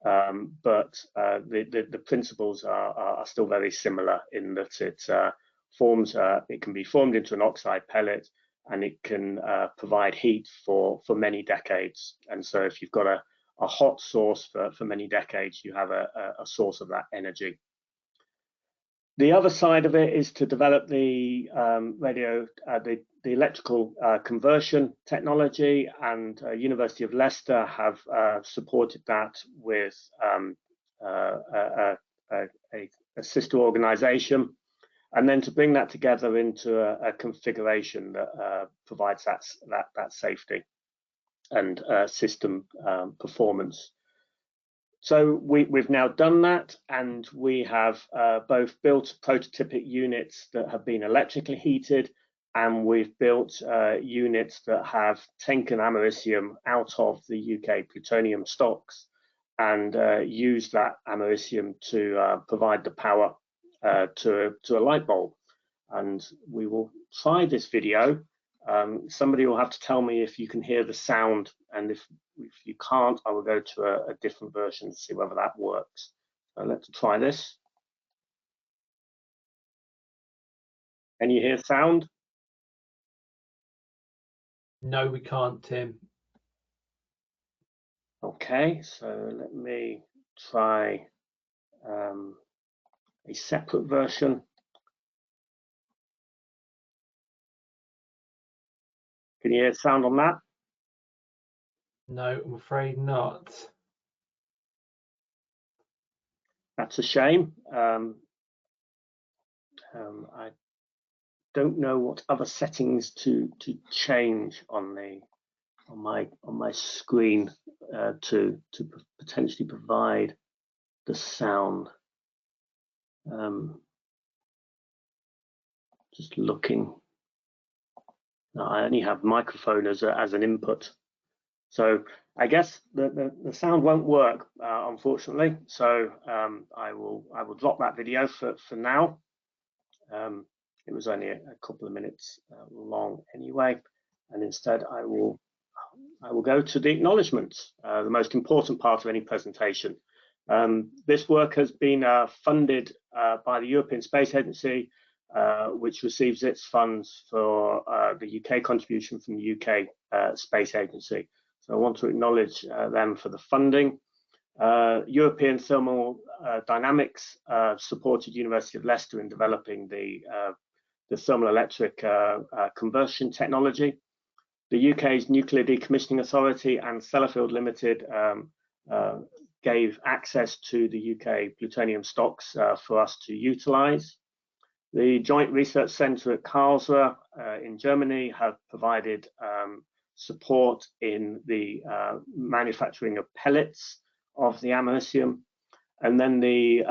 but the principles are still very similar in that it can be formed into an oxide pellet, and it can provide heat for many decades. And so if you've got a hot source for many decades, you have a source of that energy. The other side of it is to develop the the electrical conversion technology, and University of Leicester have supported that with a sister organization, and then to bring that together into a configuration that provides that safety and system performance. So we've now done that, and we have both built prototypic units that have been electrically heated, and we've built units that have taken americium out of the UK plutonium stocks and used that americium to provide the power to a light bulb. And we will try this video. Somebody will have to tell me if you can hear the sound, and if you can't, I will go to a different version to see whether that works. So let's try this. Can you hear sound? No, we can't, Tim. Okay, so let me try a separate version. Can you hear sound on that? No, I'm afraid not. That's a shame. I don't know what other settings to change on my screen to potentially provide the sound. Just looking. No, I only have microphone as an input, so I guess the sound won't work, unfortunately. So I will drop that video for now. It was only a couple of minutes long anyway, and instead I will go to the acknowledgements, the most important part of any presentation. This work has been funded by the European Space Agency, which receives its funds for the UK contribution from the UK Space Agency. So I want to acknowledge them for the funding. European Thermal Dynamics supported University of Leicester in developing the thermal electric conversion technology. The UK's Nuclear Decommissioning Authority and Sellafield Limited gave access to the UK plutonium stocks for us to utilise. The Joint Research Centre at Karlsruhe in Germany have provided support in the manufacturing of pellets of the americium. And then the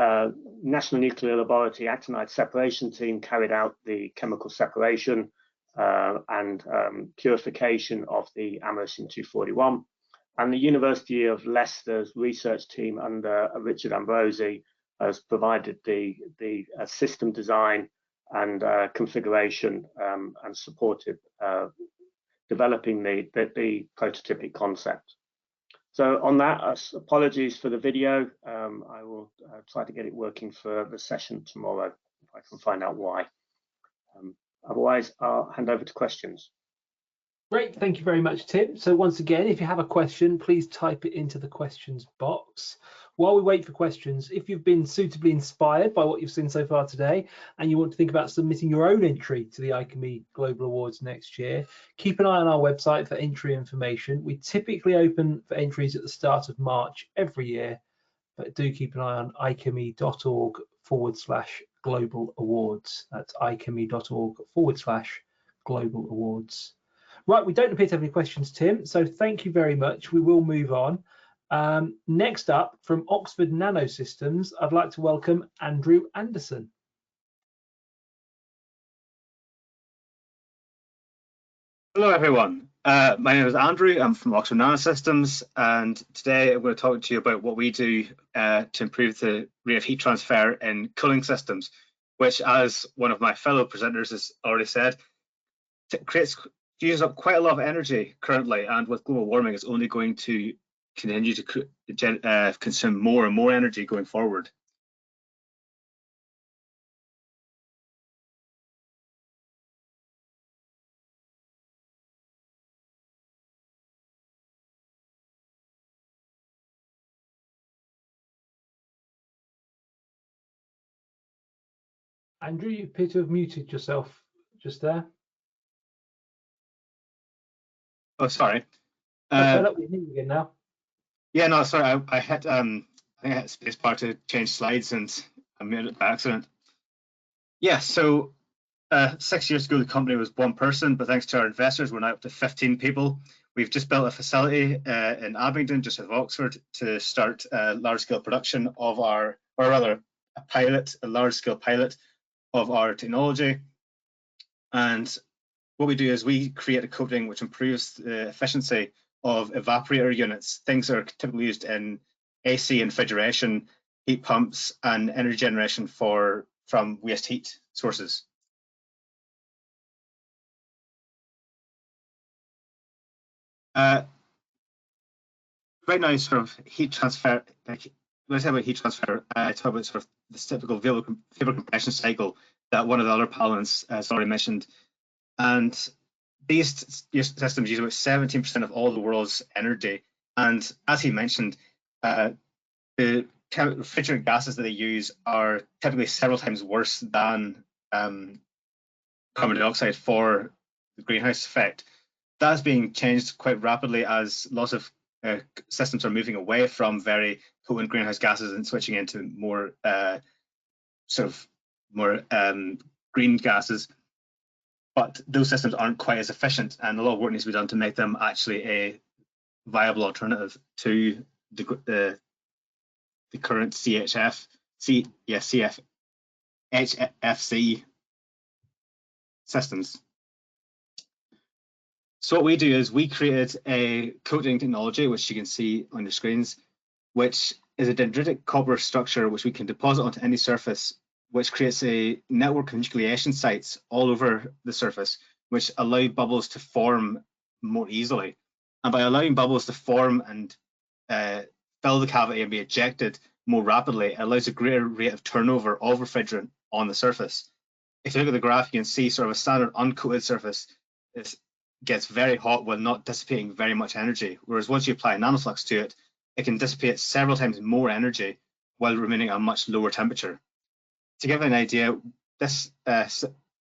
National Nuclear Laboratory actinide separation team carried out the chemical separation and purification of the americium-241. And the University of Leicester's research team under Richard Ambrosi has provided the system design and configuration and supported developing the prototypic concept. So on that, apologies for the video. I will try to get it working for the session tomorrow if I can find out why. Otherwise, I'll hand over to questions. Great, thank you very much, Tim. So once again, if you have a question, please type it into the questions box. While we wait for questions, if you've been suitably inspired by what you've seen so far today and you want to think about submitting your own entry to the IChemE Global Awards next year, keep an eye on our website for entry information. We typically open for entries at the start of March every year, but do keep an eye on icheme.org/global awards. That's icheme.org/global awards. Right, we don't appear to have any questions, Tim, so thank you very much. We will move on. Next up, from Oxford Nanosystems, I'd like to welcome Andrew Anderson. Hello, everyone. My name is Andrew. I'm from Oxford Nanosystems, and today I'm going to talk to you about what we do to improve the rate of heat transfer in cooling systems, which, as one of my fellow presenters has already said, uses up quite a lot of energy currently, and with global warming, it's only going to continue to consume more and more energy going forward. Andrew, you appear to have muted yourself just there. Oh, sorry. We're again now. Yeah, no, sorry. I hit I think I hit spacebar to change slides, and I made it by accident. Yeah, so 6 years ago, the company was one person, but thanks to our investors, we're now up to 15 people. We've just built a facility in Abingdon, just south of Oxford, to start large-scale production of our, or rather, a large-scale pilot of our technology. And what we do is we create a coating which improves the efficiency of evaporator units, things that are typically used in AC refrigeration, heat pumps, and energy generation from waste heat sources. Right now, sort of heat transfer, when I say about heat transfer, I talk about sort of this typical vapor compression cycle that one of the other panelists has already mentioned. And these systems use about 17% of all the world's energy. And as he mentioned, the refrigerant gases that they use are typically several times worse than carbon dioxide for the greenhouse effect. That's being changed quite rapidly as lots of systems are moving away from very potent greenhouse gases and switching into more green gases. But those systems aren't quite as efficient, and a lot of work needs to be done to make them actually a viable alternative to the current HFC systems. So what we do is we created a coating technology, which you can see on the screens, which is a dendritic copper structure which we can deposit onto any surface, which creates a network of nucleation sites all over the surface, which allow bubbles to form more easily. And by allowing bubbles to form and fill the cavity and be ejected more rapidly, it allows a greater rate of turnover of refrigerant on the surface. If you look at the graph, you can see sort of a standard uncoated surface gets very hot while not dissipating very much energy, whereas once you apply nanoflux to it, it can dissipate several times more energy while remaining at a much lower temperature. To give an idea, this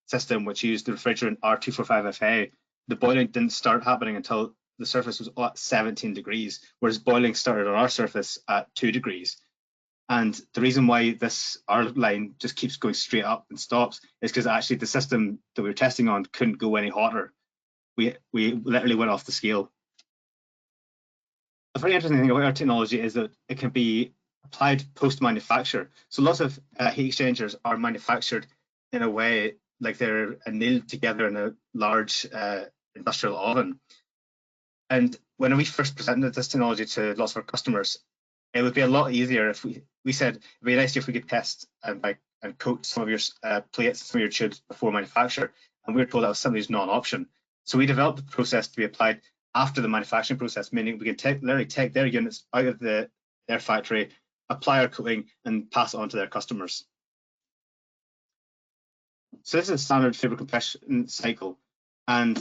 system, which used the refrigerant R245FA, the boiling didn't start happening until the surface was at 17 degrees, whereas boiling started on our surface at 2 degrees. And the reason why our line just keeps going straight up and stops is because actually the system that we were testing on couldn't go any hotter. We literally went off the scale. A very interesting thing about our technology is that it can be applied post-manufacture. So lots of heat exchangers are manufactured in a way like they're nailed together in a large industrial oven. And when we first presented this technology to lots of our customers, it would be a lot easier if we said it'd be nice if we could test and coat some of your plates, some of your tubes before manufacture. And we were told that was simply not an option. So we developed the process to be applied after the manufacturing process, meaning we can literally take their units out of their factory, apply our coating, and pass it on to their customers. So this is a standard vapor compression cycle. And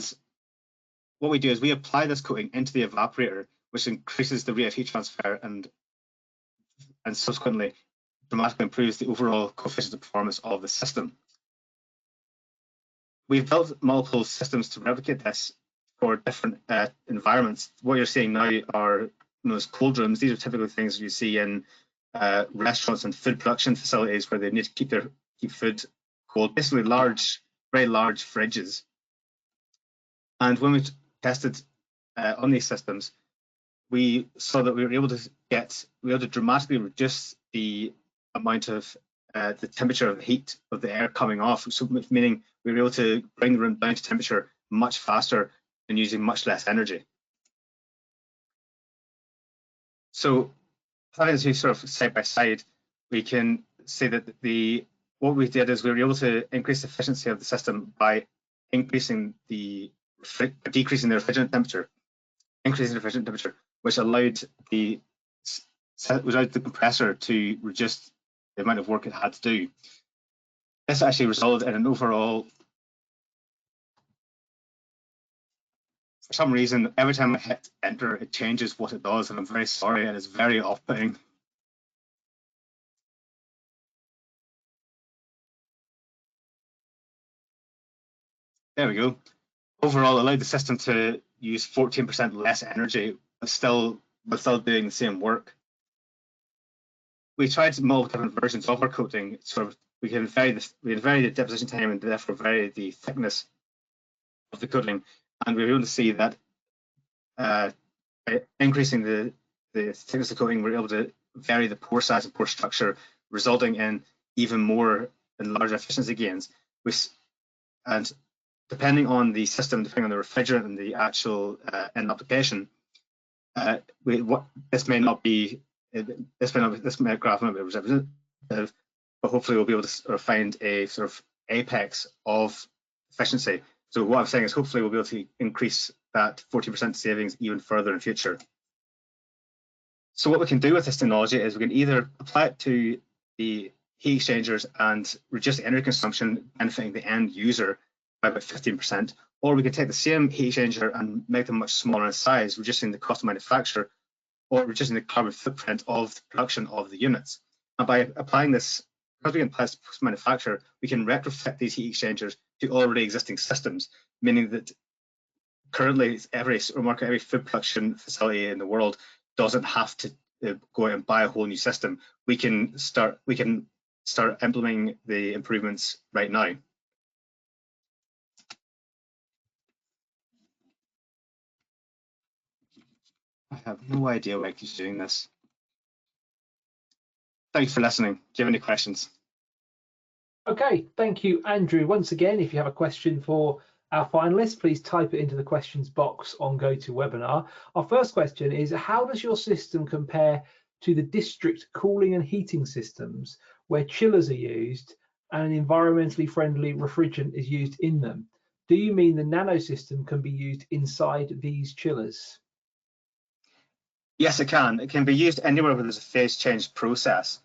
what we do is we apply this coating into the evaporator, which increases the rate of heat transfer and subsequently dramatically improves the overall coefficient of performance of the system. We've built multiple systems to replicate this for different environments. What you're seeing now are those cold rooms. These are typically things you see in restaurants and food production facilities where they need to keep food cold, basically very large fridges. And when we tested on these systems, we saw that we were able to dramatically reduce the amount of the temperature of the heat of the air coming off, so meaning we were able to bring the room down to temperature much faster and using much less energy. So having the two sort of side by side, we can say that what we did is we were able to increase the efficiency of the system by decreasing the refrigerant temperature, increasing the refrigerant temperature, which allowed the compressor to reduce the amount of work it had to do. This actually resulted in an overall, for some reason, every time I hit enter, it changes what it does, and I'm very sorry, and it's very off-putting. There we go. Overall, it allowed the system to use 14% less energy, but still doing the same work. We tried multiple different versions of our coating. So we can vary the deposition time and therefore vary the thickness of the coating, and we were able to see that by increasing the thickness of the coating, we're able to vary the pore size and pore structure, resulting in even more and larger efficiency gains. And depending on the system, depending on the refrigerant and the actual end application, this graph might be representative, but hopefully we'll be able to sort of find a sort of apex of efficiency. So what I'm saying is hopefully we'll be able to increase that 40% savings even further in future. So what we can do with this technology is we can either apply it to the heat exchangers and reduce the energy consumption, benefiting the end user by about 15%, or we can take the same heat exchanger and make them much smaller in size, reducing the cost of manufacture or reducing the carbon footprint of the production of the units. And by applying this, because we can apply this post-manufacture, we can retrofit these heat exchangers to already existing systems, meaning that currently every food production facility in the world doesn't have to go out and buy a whole new system. We can start implementing the improvements right now. I have no idea why I keep doing this. Thanks for listening. Do you have any questions? Okay, thank you, Andrew. Once again, if you have a question for our finalists, please type it into the questions box on GoToWebinar. Our first question is, how does your system compare to the district cooling and heating systems where chillers are used and an environmentally friendly refrigerant is used in them? Do you mean the nano system can be used inside these chillers? Yes, it can. It can be used anywhere where there's a phase change process.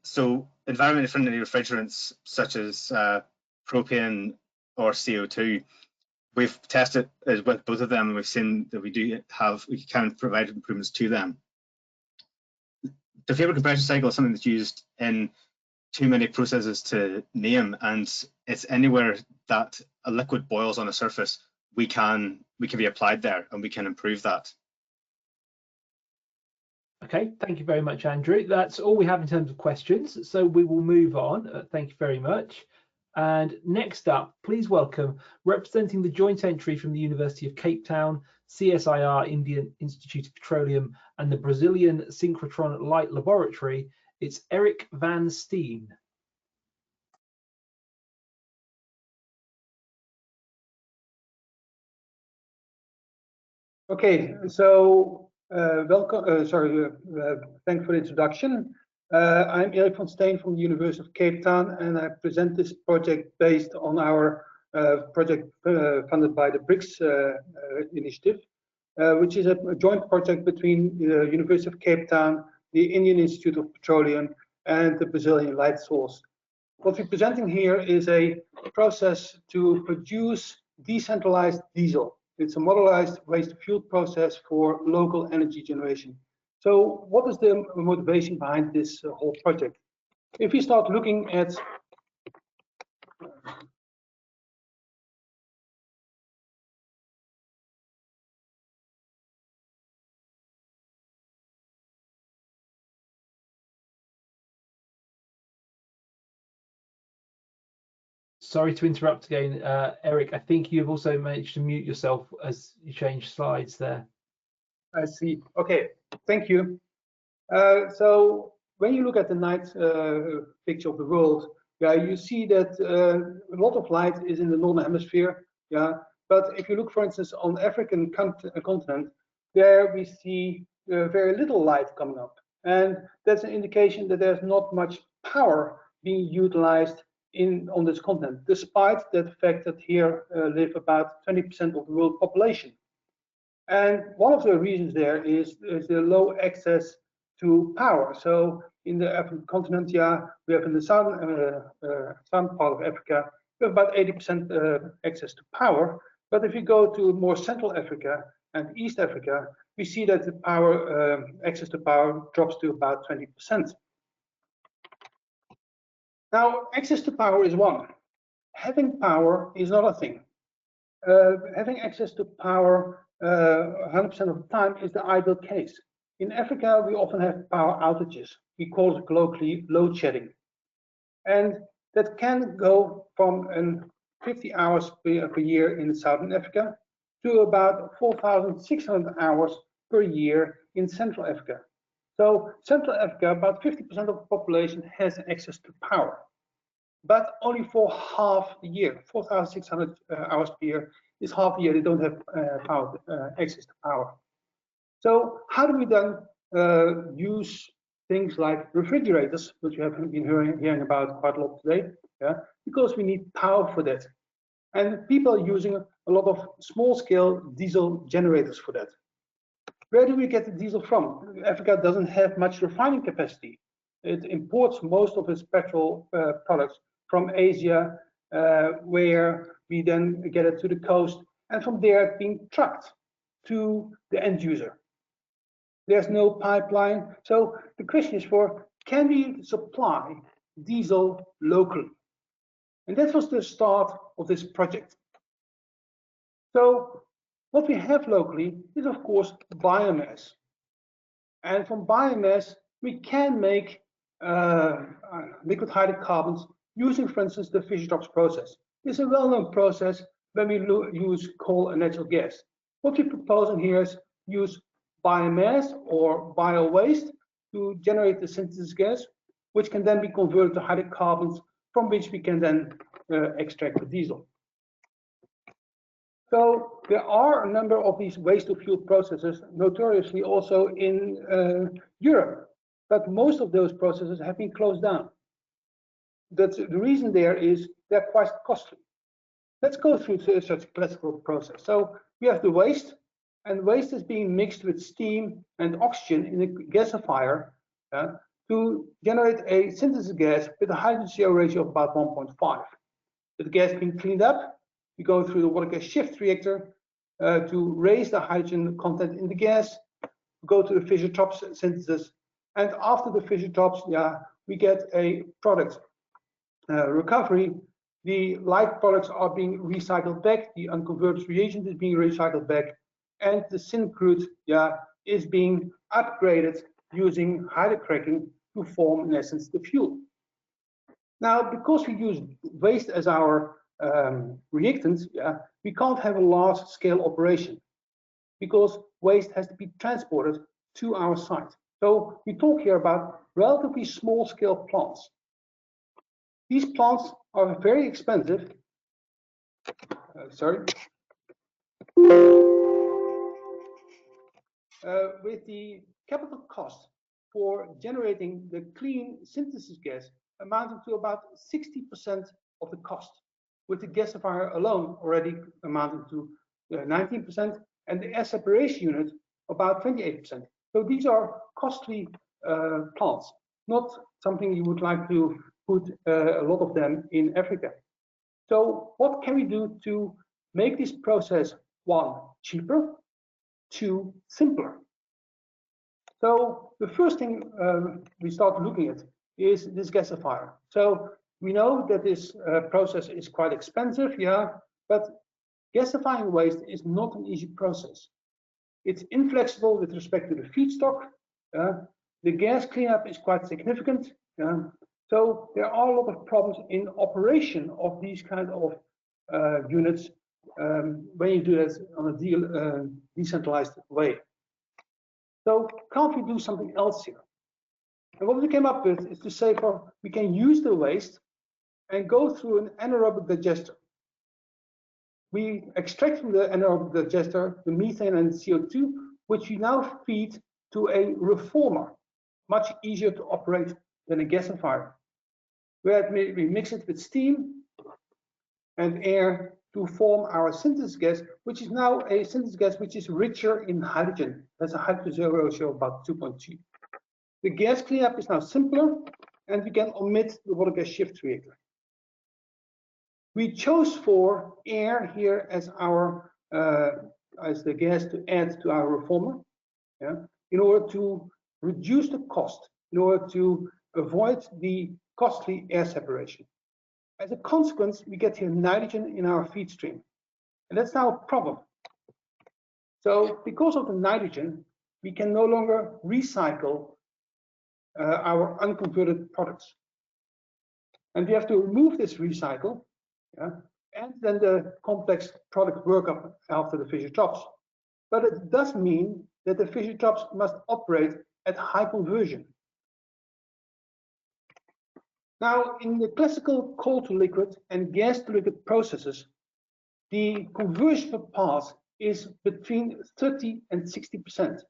So environmentally friendly refrigerants such as propane or CO2, we've tested with both of them, and we've seen that we can provide improvements to them. The vapor compression cycle is something that's used in too many processes to name, and it's anywhere that a liquid boils on a surface, we can be applied there, and we can improve that. Okay, thank you very much, Andrew. That's all we have in terms of questions, so we will move on. Thank you very much. And next up, please welcome, representing the joint entry from the University of Cape Town, CSIR Indian Institute of Petroleum, and the Brazilian Synchrotron Light Laboratory, it's Eric van Steen. Okay, so welcome. Thanks for the introduction. I'm Eric van Steen from the University of Cape Town, and I present this project based on our project funded by the BRICS initiative, which is a joint project between the University of Cape Town, the Indian Institute of Petroleum, and the Brazilian light source. What we're presenting here is a process to produce decentralized diesel. It's a modelized waste-to-fuel process for local energy generation. So what is the motivation behind this whole project? If we start looking at Sorry to interrupt again, Eric. I think you've also managed to mute yourself as you change slides there. I see. Okay, thank you. So when you look at the night picture of the world, yeah, you see that a lot of light is in the northern hemisphere, yeah, But if you look, for instance, on the African continent, there we see very little light coming up. And that's an indication that there's not much power being utilized on this continent, despite the fact that here live about 20% of the world population. And one of the reasons there is the low access to power. So in the African continent, yeah, we have in the southern part of Africa, we have about 80% access to power. But if you go to more Central Africa and East Africa, we see that the power access to power drops to about 20%. Now, access to power is one. Having power is another thing. Having access to power 100% of the time is the ideal case. In Africa, we often have power outages. We call it colloquially load shedding. And that can go from 50 hours per year in Southern Africa to about 4,600 hours per year in Central Africa. So Central Africa, about 50% of the population has access to power, but only for half the year. 4,600 hours per year is half the year they don't have access to power. So how do we then use things like refrigerators, which we have been hearing about quite a lot today? Yeah, because we need power for that. And people are using a lot of small-scale diesel generators for that. Where do we get the diesel from? Africa doesn't have much refining capacity. It imports most of its petrol products from Asia, where we then get it to the coast, and from there being trucked to the end user. There's no pipeline. So the question is can we supply diesel locally? And that was the start of this project. So what we have locally is, of course, biomass. And from biomass, we can make liquid hydrocarbons using, for instance, the Fischer-Tropsch process. It's a well-known process when we use coal and natural gas. What we're proposing here is use biomass or bio-waste to generate the synthesis gas, which can then be converted to hydrocarbons, from which we can then extract the diesel. So there are a number of these waste-to-fuel processes, notoriously also in Europe, but most of those processes have been closed down. The reason there is they're quite costly. Let's go through such a classical process. So we have the waste, and waste is being mixed with steam and oxygen in a gasifier to generate a synthesis gas with a hydrogen-CO ratio of about 1.5. The gas being cleaned up, we go through the water gas shift reactor to raise the hydrogen content in the gas, go to the Fischer-Tropsch synthesis, and after the Fischer-Tropsch, we get a product recovery. The light products are being recycled back, the unconverted reagent is being recycled back, and the syn crude is being upgraded using hydrocracking to form, in essence, the fuel. Now, because we use waste as our reactants, we can't have a large-scale operation because waste has to be transported to our site. So we talk here about relatively small-scale plants. These plants are very expensive. With the capital cost for generating the clean synthesis gas amounting to about 60% of the cost, with the gasifier alone already amounting to 19%, and the air separation unit about 28%. So these are costly plants, not something you would like to put a lot of them in Africa. So what can we do to make this process, one, cheaper, two, simpler? So the first thing we start looking at is this gasifier. So we know that this process is quite expensive, but gasifying waste is not an easy process. It's inflexible with respect to the feedstock. The gas cleanup is quite significant. So there are a lot of problems in operation of these kind of units when you do that on a decentralized way. So can't we do something else here? And what we came up with is to say we can use the waste and go through an anaerobic digester. we extract from the anaerobic digester the methane and CO2, which we now feed to a reformer, much easier to operate than a gasifier, where we mix it with steam and air to form our synthesis gas, which is now a synthesis gas which is richer in hydrogen. That's a hydrogen ratio of about 2.2. The gas cleanup is now simpler, and we can omit the water gas shift reactor. We chose for air here as our as the gas to add to our reformer, yeah, in order to reduce the cost, in order to avoid the costly air separation. As a consequence, we get here nitrogen in our feed stream, and that's now a problem. So because of the nitrogen, we can no longer recycle our unconverted products. And we have to remove this recycle, yeah, and then the complex product workup after the Fischer Tropsch. But it does mean that the Fischer Tropsch must operate at high conversion. Now, in the classical coal to liquid and gas to liquid processes, the conversion per pass is between 30 and 60%.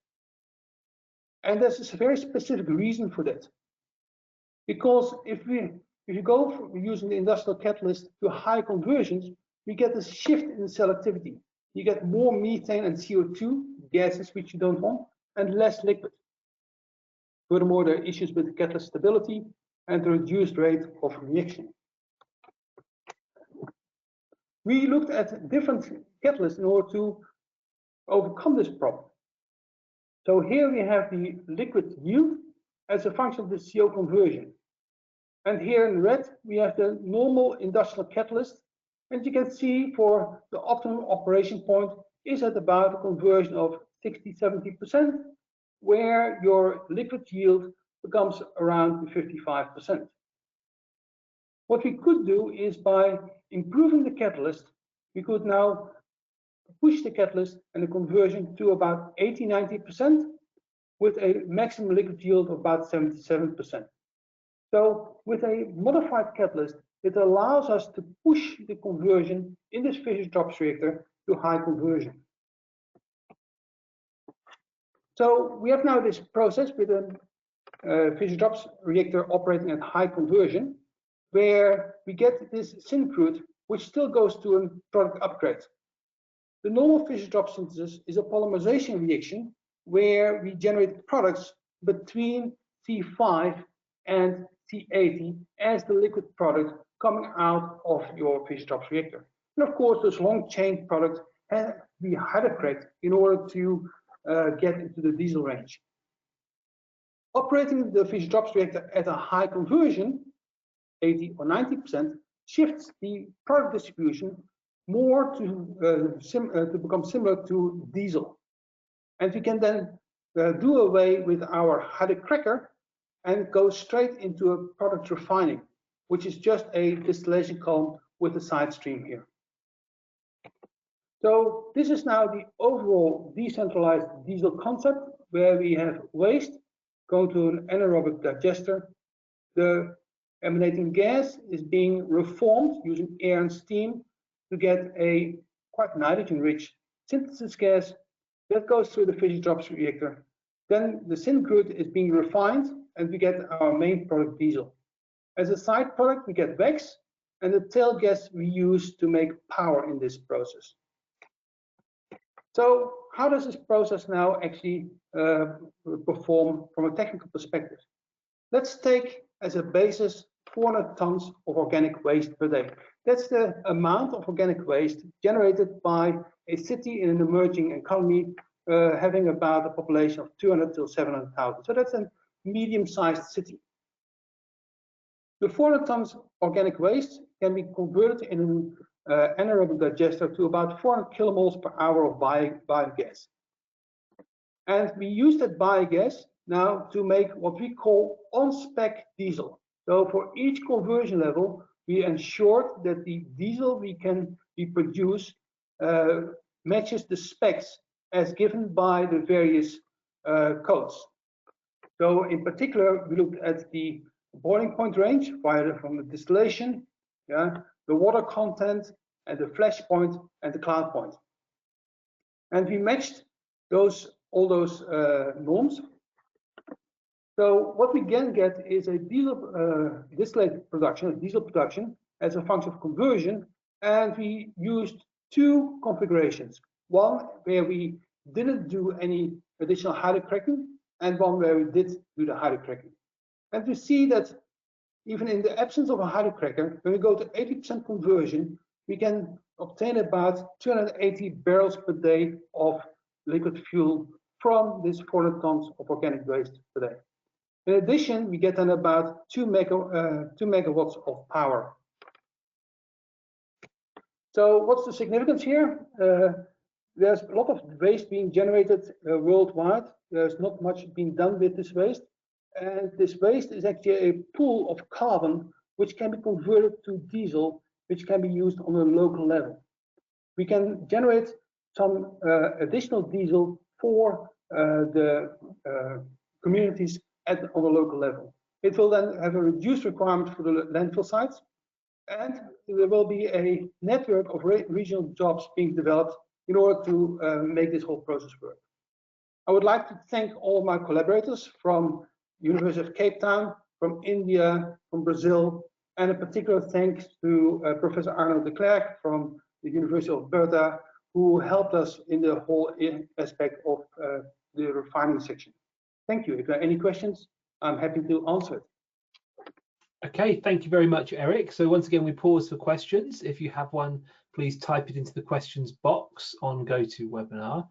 And there's a very specific reason for that. Because if you go from using the industrial catalyst to high conversions, we get a shift in selectivity. You get more methane and CO2 gases, which you don't want, and less liquid. Furthermore, there are issues with catalyst stability and the reduced rate of reaction. We looked at different catalysts in order to overcome this problem. So here we have the liquid yield as a function of the CO conversion. And here in red, we have the normal industrial catalyst. And you can see for the optimum operation point is at about a conversion of 60–70%, where your liquid yield becomes around 55%. What we could do is by improving the catalyst, we could now push the catalyst and the conversion to about 80–90% with a maximum liquid yield of about 77%. So with a modified catalyst, it allows us to push the conversion in this Fischer Tropsch reactor to high conversion. So we have now this process with a Fischer Tropsch reactor operating at high conversion, where we get this syncrude, which still goes to a product upgrade. The normal Fischer Tropsch synthesis is a polymerization reaction where we generate products between C5 and C80 as the liquid product coming out of your Fischer Tropsch reactor. And of course, those long chain products have to be hydrocracked in order to get into the diesel range. Operating the Fischer Tropsch reactor at a high conversion, 80 or 90%, shifts the product distribution more to become similar to diesel. And we can then do away with our hydrocracker and go straight into a product refining, which is just a distillation column with a side stream here. So this is now the overall decentralized diesel concept, where we have waste going to an anaerobic digester. The emanating gas is being reformed using air and steam to get a quite nitrogen-rich synthesis gas that goes through the Fischer Tropsch reactor. Then the syncrude is being refined, and we get our main product diesel. As a side product, we get wax, and the tail gas we use to make power in this process. So how does this process now actually perform from a technical perspective? Let's take as a basis 400 tons of organic waste per day. That's the amount of organic waste generated by a city in an emerging economy having about a population of 200 to 700,000. So that's a medium-sized city. The 400 tons organic waste can be converted in an anaerobic digester to about 400 kilomoles per hour of biogas. And we use that biogas now to make what we call on-spec diesel. So for each conversion level, we ensure that the diesel we produce matches the specs as given by the various codes. So in particular, we looked at the boiling point range from the distillation, yeah, the water content, and the flash point and the cloud point. And we matched all those norms. So what we can get is a diesel distillate production, a diesel production as a function of conversion, and we used two configurations. One where we didn't do any additional hydrocracking, and one where we did do the hydrocracking. And we see that even in the absence of a hydrocracker, when we go to 80% conversion, we can obtain about 280 barrels per day of liquid fuel from this 400 tons of organic waste per day. In addition, we get then about 2 megawatts of power. So what's the significance here? There's a lot of waste being generated worldwide. There's not much being done with this waste. And this waste is actually a pool of carbon which can be converted to diesel, which can be used on a local level. We can generate some additional diesel for the communities on the local level. It will then have a reduced requirement for the landfill sites, and there will be a network of regional jobs being developed in order to make this whole process work. I would like to thank all my collaborators from University of Cape Town, from India, from Brazil, and a particular thanks to Professor Arno de Klerk from the University of Alberta, who helped us in the whole aspect of the refining section. Thank you. If there are any questions, I'm happy to answer it. Okay, thank you very much, Eric. So once again, we pause for questions. If you have one, please type it into the questions box on GoToWebinar.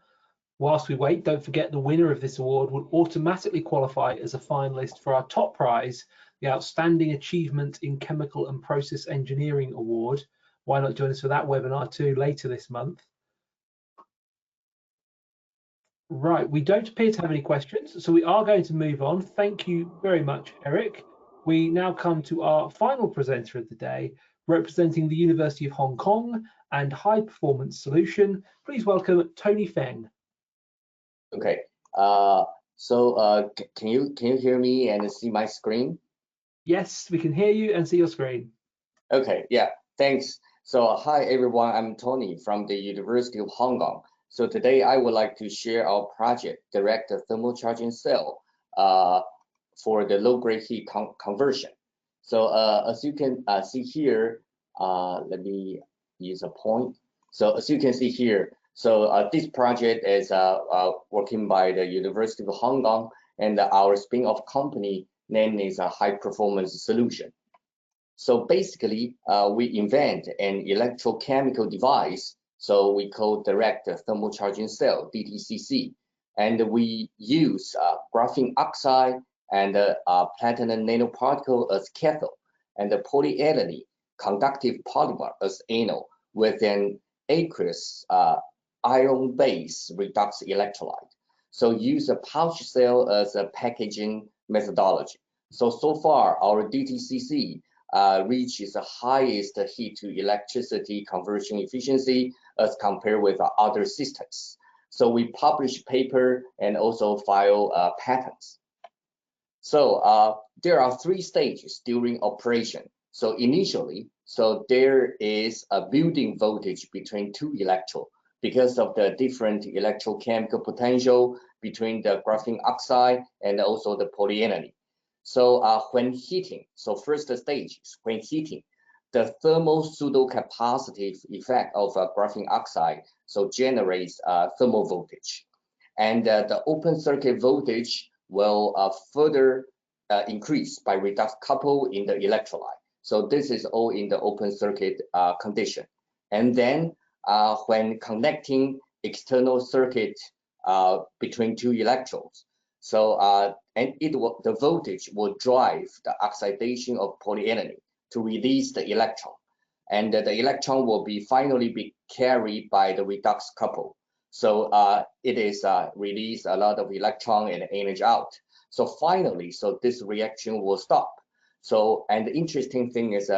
Whilst we wait, don't forget the winner of this award will automatically qualify as a finalist for our top prize, the Outstanding Achievement in Chemical and Process Engineering Award. Why not join us for that webinar too later this month? Right, we don't appear to have any questions, so we are going to move on. Thank you very much, Eric. We now come to our final presenter of the day, representing the University of Hong Kong and High Performance Solution. Please welcome Tony Feng. Okay, can you hear me and see my screen? Yes, we can hear you and see your screen. Okay, yeah, thanks. So hi everyone, I'm Tony from the University of Hong Kong. So today I would like to share our project, direct thermal charging cell for the low-grade heat conversion. So as you can see here, let me use a point. So as you can see here, so this project is working by the University of Hong Kong, and our spin-off company name is High Performance Solution. So basically, we invent an electrochemical device, so we call direct thermal charging cell, DTCC, and we use graphene oxide and platinum nanoparticle as cathode, and the polyethylene conductive polymer as anode, with an aqueous iron-based redox electrolyte. So use a pouch cell as a packaging methodology. So far, our DTCC reaches the highest heat to electricity conversion efficiency as compared with other systems. So we publish paper and also file patents. So there are 3 stages during operation. So initially, so there is a building voltage between 2 electrodes because of the different electrochemical potential between the graphene oxide and also the polyethylene. So when heating, so first stage is when heating, the thermal pseudo-capacitive effect of graphene oxide so generates thermal voltage, and the open circuit voltage will further increase by redox couple in the electrolyte. So this is all in the open circuit condition. And then when connecting external circuit between 2 electrodes, so and the voltage will drive the oxidation of polyethylene to release the electron, and the electron will finally be carried by the redox couple. So it is release a lot of electron and energy out. So finally, so this reaction will stop. So, and the interesting thing is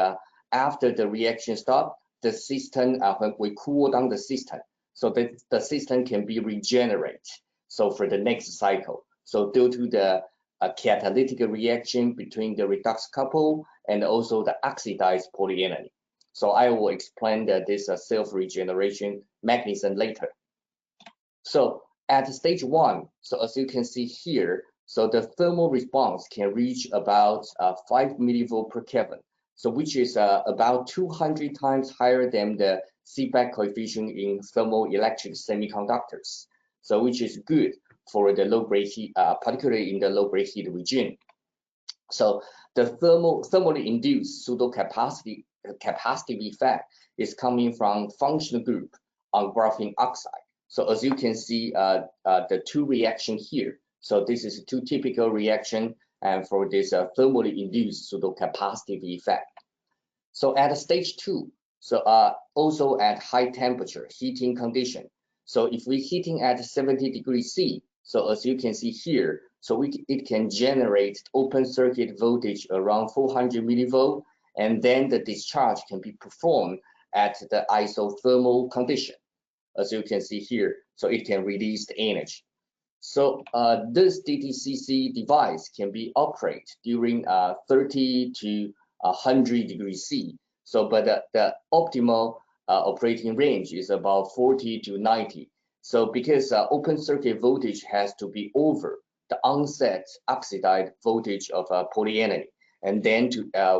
after the reaction stop, the system, when we cool down the system, so that the system can be regenerated. So for the next cycle. So due to the catalytic reaction between the redox couple and also the oxidized polyethylene. So I will explain this self-regeneration mechanism later. So at stage 1, so as you can see here, so the thermal response can reach about 5 millivolt per Kelvin, so which is about 200 times higher than the Seebeck coefficient in thermoelectric semiconductors, so which is good for the low-grade heat, particularly in the low-grade heat region. So the thermally induced pseudo-capacitive effect is coming from functional group on graphene oxide. So as you can see, the two reactions here. So this is two typical reaction and for this thermally induced pseudo-capacitive effect. So at stage 2, so also at high temperature heating condition. So if we heating at 70 degrees C, so as you can see here, so it can generate open circuit voltage around 400 millivolt, and then the discharge can be performed at the isothermal condition, as you can see here. So it can release the energy. So this DTCC device can be operated during 30 to 100 degrees C. So, but the optimal operating range is about 40 to 90. So because open circuit voltage has to be over the onset oxidized voltage of polyethylene, and then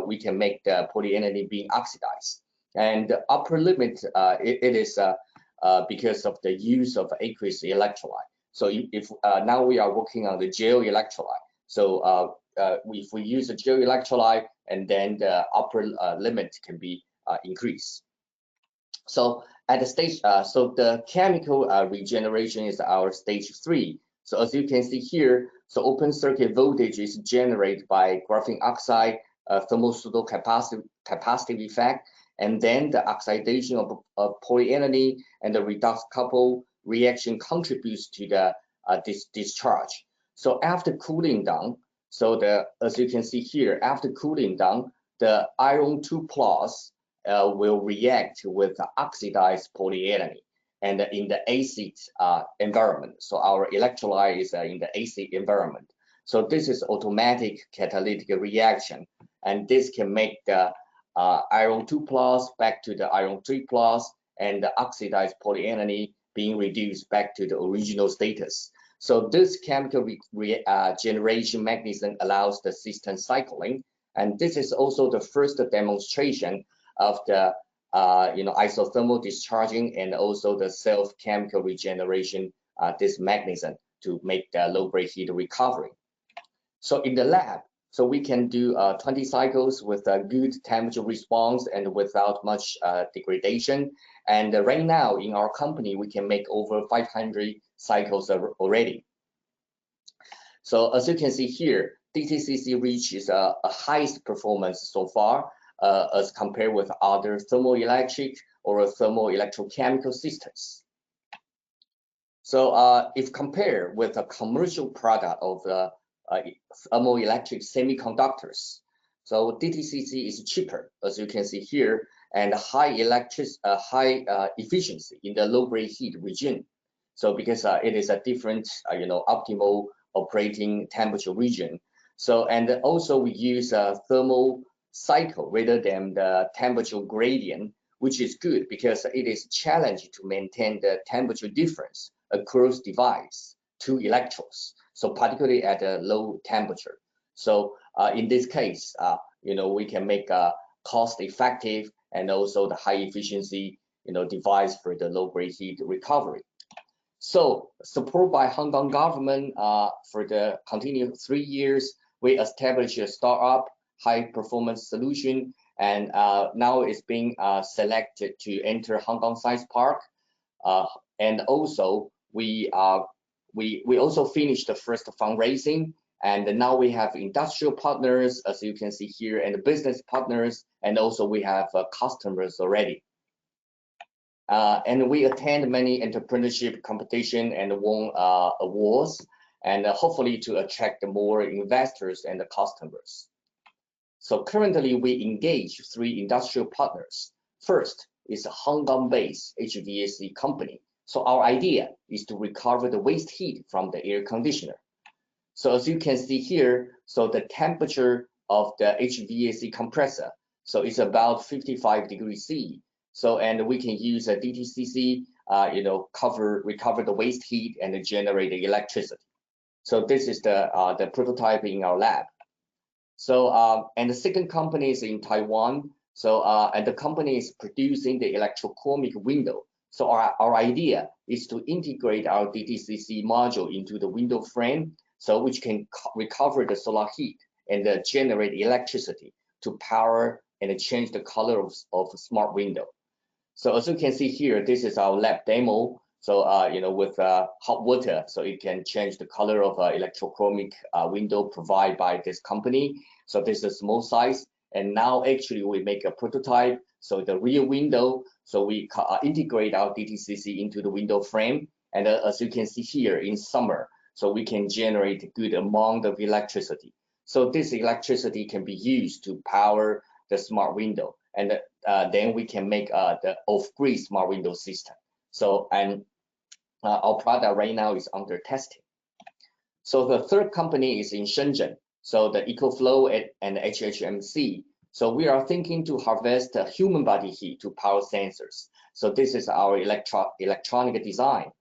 we can make the polyethylene being oxidized. And the upper limit, it is because of the use of aqueous electrolyte. So if now we are working on the gel electrolyte, so if we use a gel electrolyte, and then the upper limit can be increased. So at the stage, so the chemical regeneration is our stage 3. So as you can see here, so open circuit voltage is generated by graphene oxide thermal pseudo-capacitive effect, and then the oxidation of polyethylene and the redox couple reaction contributes to the discharge. So after cooling down, so as you can see here, after cooling down, the iron 2+ will react with the oxidized polyethylene and in the acid environment. So our electrolyte is in the acid environment. So this is automatic catalytic reaction, and this can make the iron 2+ back to the iron 3+, and the oxidized polyethylene being reduced back to the original status. So this chemical generation mechanism allows the system cycling, and this is also the first demonstration of the isothermal discharging and also the self-chemical regeneration, this mechanism to make the low-grade heat recovery. So in the lab, so we can do 20 cycles with a good temperature response and without much degradation. And right now in our company, we can make over 500 cycles already. So as you can see here, DTCC reaches a highest performance so far as compared with other thermoelectric or thermoelectrochemical systems. So if compared with a commercial product of the thermoelectric semiconductors, so DTCC is cheaper, as you can see here, and high efficiency in the low-grade heat region. So because it is a different, optimal operating temperature region. So and also we use a thermal cycle rather than the temperature gradient, which is good because it is challenging to maintain the temperature difference across device to electrodes. So particularly at a low temperature. So in this case, we can make a cost-effective and also the high efficiency, device for the low-grade heat recovery. So support by Hong Kong government for the continued 3 years, we established a startup high performance solution, and now it's being selected to enter Hong Kong Science Park. And also we also finished the first fundraising, and now we have industrial partners, as you can see here, and business partners, and also we have customers already. And we attend many entrepreneurship competition and won awards, and hopefully to attract more investors and customers. So currently we engage 3 industrial partners. First is a Hong Kong-based HVAC company. So our idea is to recover the waste heat from the air conditioner. So as you can see here, so the temperature of the HVAC compressor So it's about 55 degrees C. So, and we can use a DTCC, recover the waste heat and generate the electricity. So this is the prototype in our lab. So, and the second company is in Taiwan. So, and the company is producing the electrochromic window. So our idea is to integrate our DTCC module into the window frame, so which can recover the solar heat and generate electricity to power and change the color of a smart window. So as you can see here, this is our lab demo. So, with hot water, so it can change the color of electrochromic window provided by this company. So this is a small size. And now actually we make a prototype. So the real window, so we integrate our DTCC into the window frame. And as you can see here in summer, so we can generate a good amount of electricity. So this electricity can be used to power the smart window. And then we can make the off-grid smart window system. So, and our product right now is under testing. So the third company is in Shenzhen. So the EcoFlow and HHMC. So we are thinking to harvest human body heat to power sensors. So this is our electronic design.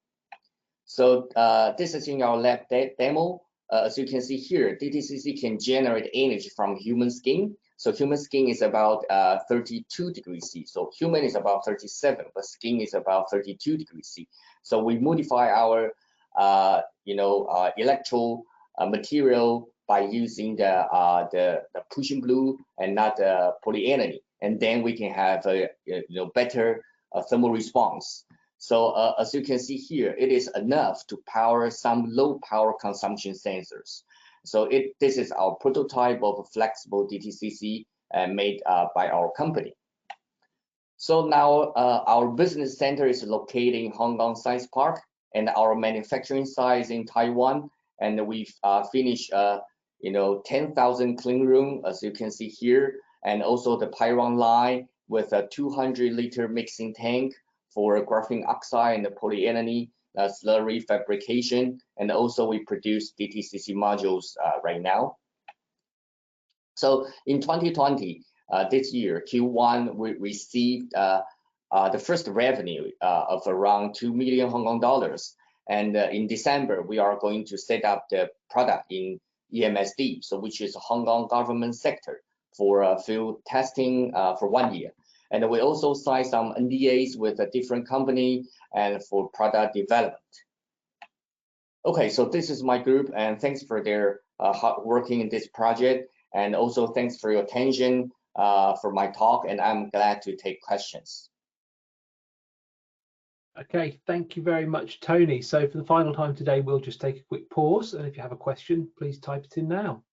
So this is in our lab demo. As you can see here, DTCC can generate energy from human skin. So human skin is about 32 degrees C. So human is about 37, but skin is about 32 degrees C. So we modify our electro material by using the Prussian blue and not polyethylene, and then we can have a better thermal response. So as you can see here, it is enough to power some low power consumption sensors. So this is our prototype of a flexible DTCC made by our company. So now our business center is located in Hong Kong Science Park, and our manufacturing site is in Taiwan. And we've finished 10,000 clean room, as you can see here, and also the Pyron line with a 200-liter mixing tank for graphene oxide and the polyethylene slurry fabrication. And also we produce DTCC modules right now. So in 2020, this year, Q1, we received the first revenue of around 2 million Hong Kong dollars. And in December, we are going to set up the product in EMSD, so which is a Hong Kong government sector for field testing for 1 year. And we also signed some NDAs with a different company and for product development. Okay, so this is my group, and thanks for their hard working in this project. And also thanks for your attention for my talk, and I'm glad to take questions. Okay, thank you very much, Tony. So for the final time today, we'll just take a quick pause, and if you have a question, please type it in now.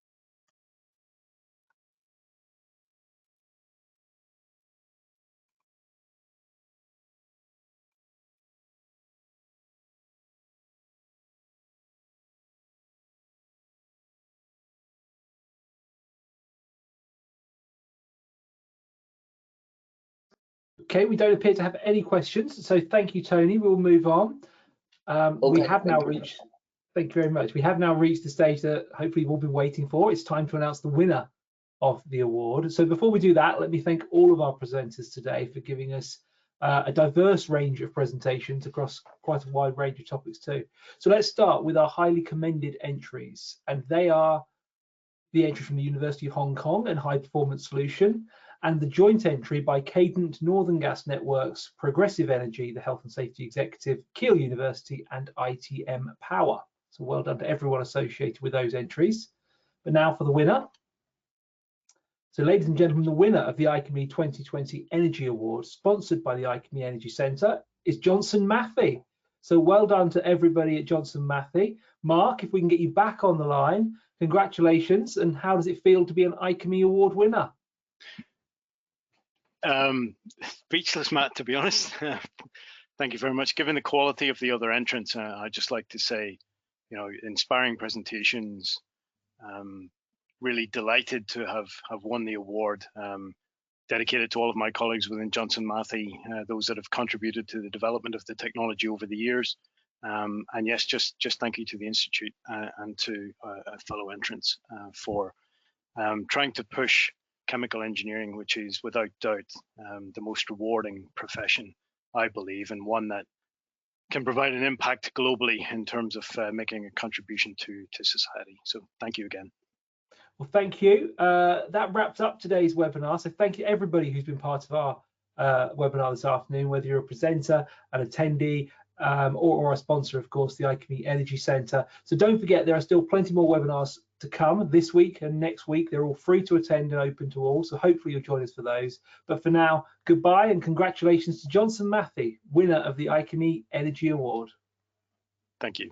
Okay, we don't appear to have any questions, so thank you, Tony. We'll move on. We have now reached, thank you very much. We have now reached the stage that hopefully you've all been waiting for. It's time to announce the winner of the award. So before we do that, let me thank all of our presenters today for giving us a diverse range of presentations across quite a wide range of topics too. So let's start with our highly commended entries, and they are the entry from the University of Hong Kong and High Performance Solution, and the joint entry by Cadent Northern Gas Networks, Progressive Energy, the Health and Safety Executive, Keele University, and IChemE Power. So well done to everyone associated with those entries. But now for the winner. So ladies and gentlemen, the winner of the IChemE 2020 Energy Award, sponsored by the IChemE Energy Centre, is Johnson Matthey. So well done to everybody at Johnson Matthey. Mark, if we can get you back on the line, congratulations. And how does it feel to be an IChemE Award winner? Speechless, Matt, to be honest. Thank you very much. Given the quality of the other entrants, I'd just like to say, inspiring presentations. Really delighted to have won the award. Dedicated to all of my colleagues within Johnson Matthey, those that have contributed to the development of the technology over the years. And yes, just thank you to the Institute and to fellow entrants for trying to push chemical engineering, which is without doubt the most rewarding profession, I believe, and one that can provide an impact globally in terms of making a contribution to society. So thank you again. Well, thank you. That wraps up today's webinar. So thank you everybody who's been part of our webinar this afternoon, whether you're a presenter, an attendee, or a sponsor, of course, the IChemE Energy Centre. So don't forget, there are still plenty more webinars to come this week and next week. They're all free to attend and open to all. So hopefully you'll join us for those. But for now, goodbye and congratulations to Johnson Matthey, winner of the IChemE Energy Award. Thank you.